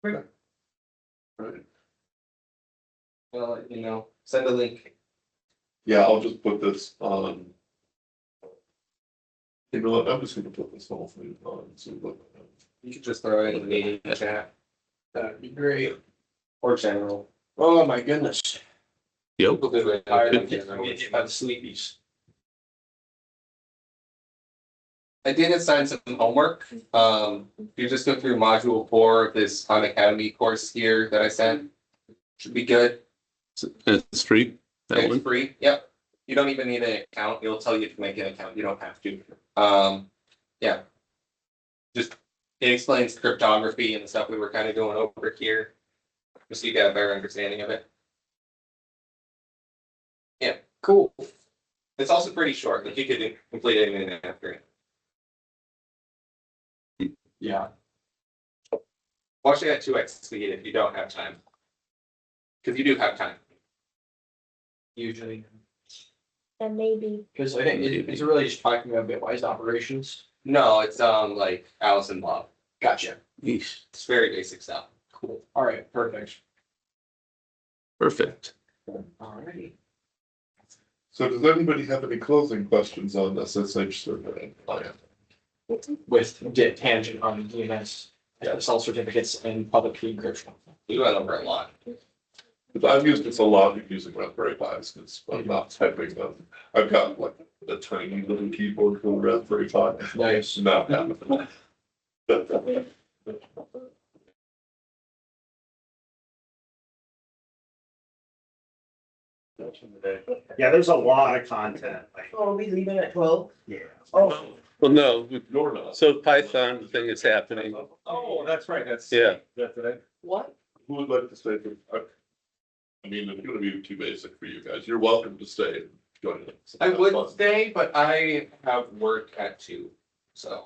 Right. well, you know, send a link. Yeah, I'll just put this on. You know what, I'm just gonna put this whole thing on, so look. You could just throw it in the chat That'd be great. or general. Oh, my goodness. Yep. People do it. Tired of getting hit by the sleepies. I did assign some homework. You just go through module 4 of this Khan Academy course here that I sent. Should be good. It's free, that It's one. free. Yep. You don't even need an account. It'll tell you to make an account. You don't have to. Yeah. Just, it explains cryptography and the stuff we were kind of going over here. Just so you get a better understanding of it. Yeah, Cool. it's also pretty short. Like you could complete it in an afternoon. Yeah. Watch it at 2x speed if you don't have time. Because you do have time. Usually. And maybe. Because I think it's really just talking about bitwise operations. No, it's like Alice and Bob. Gotcha. Yeesh. It's very basic stuff. Cool. All right, perfect. Perfect. Alrighty. So does anybody have any closing questions on SSH survey plan? With tangent on DNS, SSL certificates and public key encryption. We went over a lot. I've used this a lot using Raspberry Pis, because I'm not typing them. I've got like a tiny little keyboard for the Raspberry Pi. Nice. Not happening. Yeah, there's a lot of content, like, Oh, are we leaving at 12? yeah. Oh, Well, no, You're not. so Python thing is happening. Oh, that's right, that's. Yeah. That's it. what? Who would like to stay for? I mean, it's gonna be too basic for you guys. You're welcome to stay and join us. I would stay, but I have work at 2. So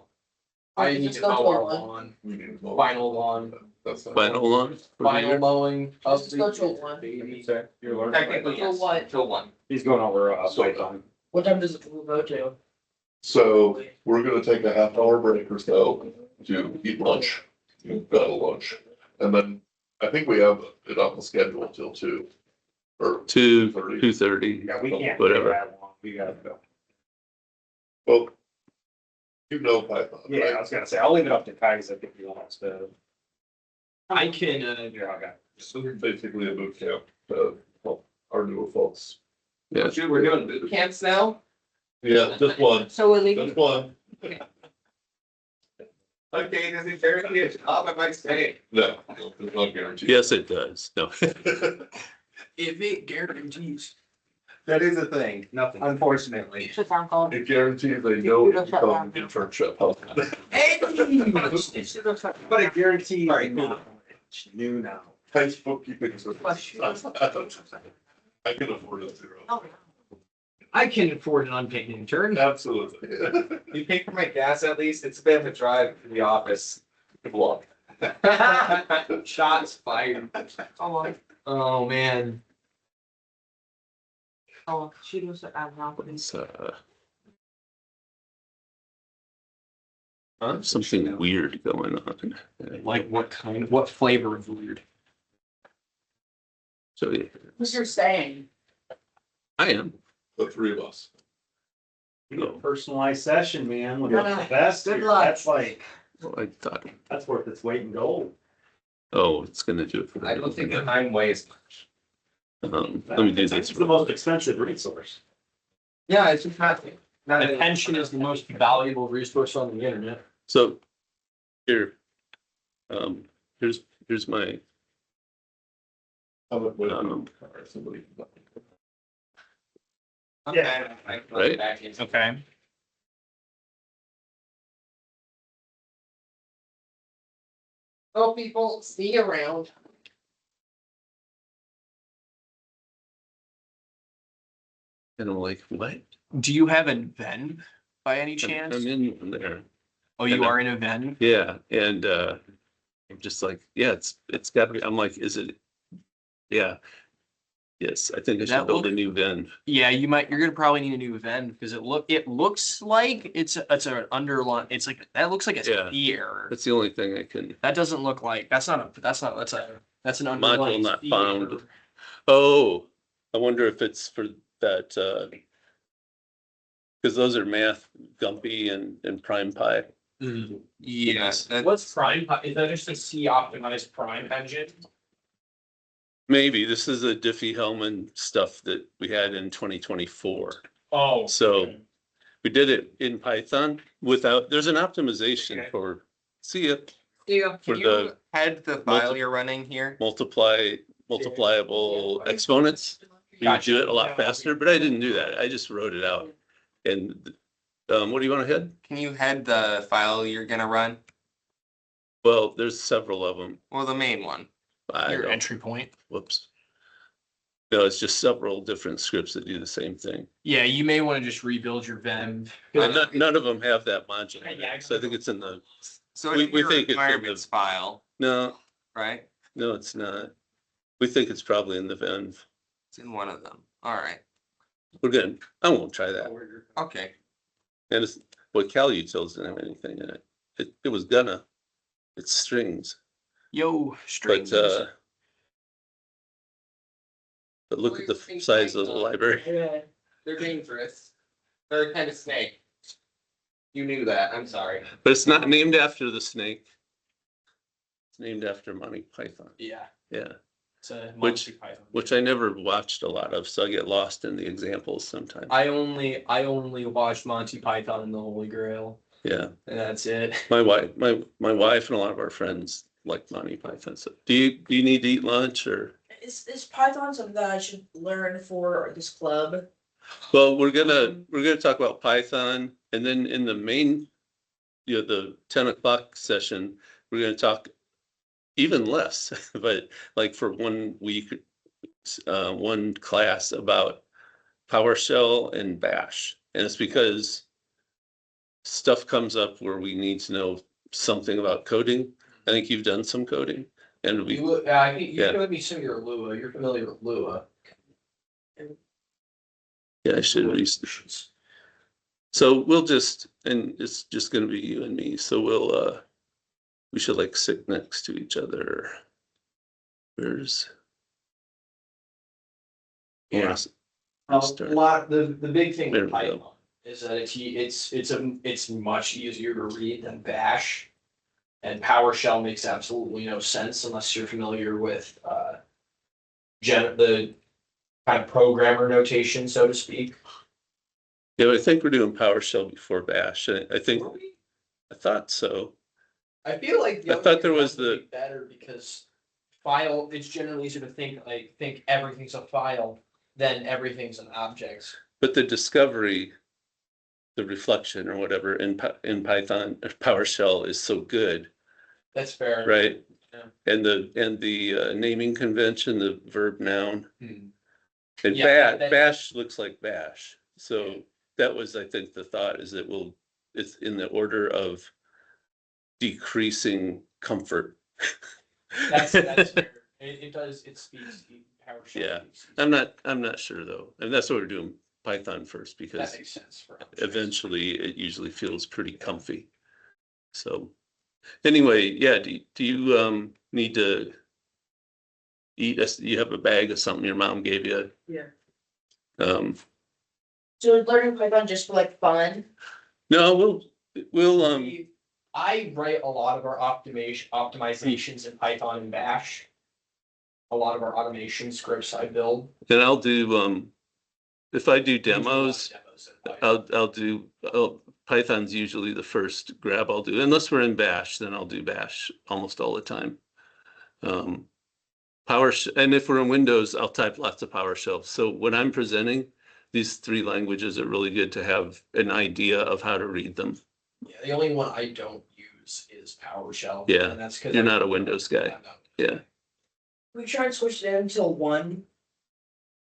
I Just need to go mow to our one. lawn, We need to vote. final lawn, That's not. Final one? for the final year? mowing of Just go the to one. baby. You're learning. technically, For yes, what? till 1. He's going over, So- Python. What time does it go to? So we're gonna take a half-hour break or so to eat lunch. We've got a lunch. And then I think we have it on the schedule till 2. Or 2:30. Yeah, we can't. do Whatever. that long. We gotta go. well, you know Python, Yeah, I right? was gonna say, I'll leave it up to Kaiser if he wants to. I can, Yeah, okay. So we're basically a boot camp, help our newer folks. Yeah. Shoot, we're doing boot camps now. Yeah, just one, So we're leaving. just one. Okay, does it guarantee a job at my stay? No, there's no guarantee. Yes, it does. No. if it guarantees. That is a thing, Nothing. unfortunately. Shut down phone. It guarantees they know you become internship. But it guarantees. All right, cool. New now. Nice bookkeeping. Bless you. I can afford a zero. Oh, I can afford an unpaid intern. Absolutely. You pay for my gas at least, it's a bit of a drive to the office. Good luck. Shots fired. oh, Oh, man. oh, she was at home. It's, something weird going on. Like what flavor of weird? So, yeah, What's your saying? I am. The three of us. We need a personalized session, man, with the Yeah. best. Good here. luck. That's like, Well, I thought, that's worth its weight in gold. oh, it's gonna do it for I don't think the time weighs much. Let me do this. It's the most expensive resource. Yeah, it's just not. Attention is the most valuable resource on the internet. So, here, here's my, How much weight Um, or somebody? Yeah. Right. Okay. Oh, people, see you around. and I'm like, what? Do you have a Venn by any I'm chance? in there. Oh, you are in a Venn? Yeah, and I'm just like, yeah, it's gotta be, I'm like, is it? Yeah. Yes, I think I That should build a look- new Venn. Yeah, you're gonna probably need a new Venn because it looks like it's an underline, it's like, that looks like a Yeah. C error. That's the only thing I can, That doesn't look like, that's an underline. not C found. error. oh, I wonder if it's for that, because those are math, Gumpy and Prime Pi. Yes, that- What's prime? Is that just a C optimized prime engine? Maybe, this is the Diffie-Hellman stuff that we had in 2024. Oh. So we did it in Python without, there's an optimization Okay. for, see it, Yeah, For can you the head the file you're running here? multipliable exponents. You would do it a lot faster, but I didn't do that. I just wrote it out. And, what do you want to hit? Can you head the file you're gonna run? Well, there's several of them. Well, the main one. I Your don't, entry point. whoops. No, it's just several different scripts that do the same thing. Yeah, you may want to just rebuild your Venn. And none of them have that module. in Yeah, it, So I think it's in the, So We- it's we your think it's in the- requirements file, no, right? no, it's not. We think it's probably in the Venn. It's in one of them. All right. We're good. I won't try that. Okay. And it's, what CalUtils didn't have anything in it. It was gonna, it's strings, Yo, strings. but look at the size of the library. Yeah. They're dangerous. They're kind of snake. You knew that. I'm sorry. But it's not named after the snake. It's named after Monty Python. Yeah, Yeah, it's a Which- Monty Python. which I never watched a lot of, so I get lost in the examples sometimes. I only watched Monty Python and the Holy Grail, Yeah, and that's it. my wife and a lot of our friends like Monty Python. So do you need to eat lunch or? Is Python something that I should learn for this club? Well, we're gonna talk about Python, and then in the main, the 10 o'clock session, we're gonna talk even less, but like for 1 week, one class about PowerShell and Bash. And it's because stuff comes up where we need to know something about coding. I think you've done some coding, and we, I think you Yeah. showed me some of your Lua. You're familiar with Lua. yeah, I should research. So we'll just, and it's just gonna be you and me, so we should like sit next to each other. Where's? Yeah. The big thing There with we go. Python is that it's much easier to read than Bash. And PowerShell makes absolutely no sense unless you're familiar with the kind of programmer notation, so to speak. Yeah, I think we're doing PowerShell before Bash. I think, I thought so. I feel like I thought there was the- better because file, it's generally easier to think everything's a file then everything's an object. But the discovery, the reflection or whatever in Python or PowerShell is so good, That's fair. right? Yeah. And the naming convention, the verb noun. Hmm. And Yeah, bash looks like bash. So that was, I think, the thought is it's in the order of decreasing comfort. That's fair. It does, it speaks to PowerShell. Yeah. speaks to- I'm not sure though. And that's what we're doing Python first That because makes sense for eventually it usually feels pretty comfy. So anyway, yeah, do you need to eat you have a bag of something your mom gave you? Yeah. So is learning Python just for like fun? No, we'll I write a lot of our optimizations in Python and Bash. A lot of our automation scripts I build. and I'll do if I do We do a lot of demos, demos in Python. I'll do Python's usually the first grab I'll do, unless we're in Bash, then I'll do Bash almost all the time. And if we're in Windows, I'll type lots of PowerShell. So when I'm presenting, these three languages are really good to have an idea of how to read them. Yeah, the only one I don't use is PowerShell. Yeah, And that's because you're not a Windows guy. Yeah. We try and switch it until one.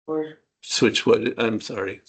Or Switch what? I'm sorry.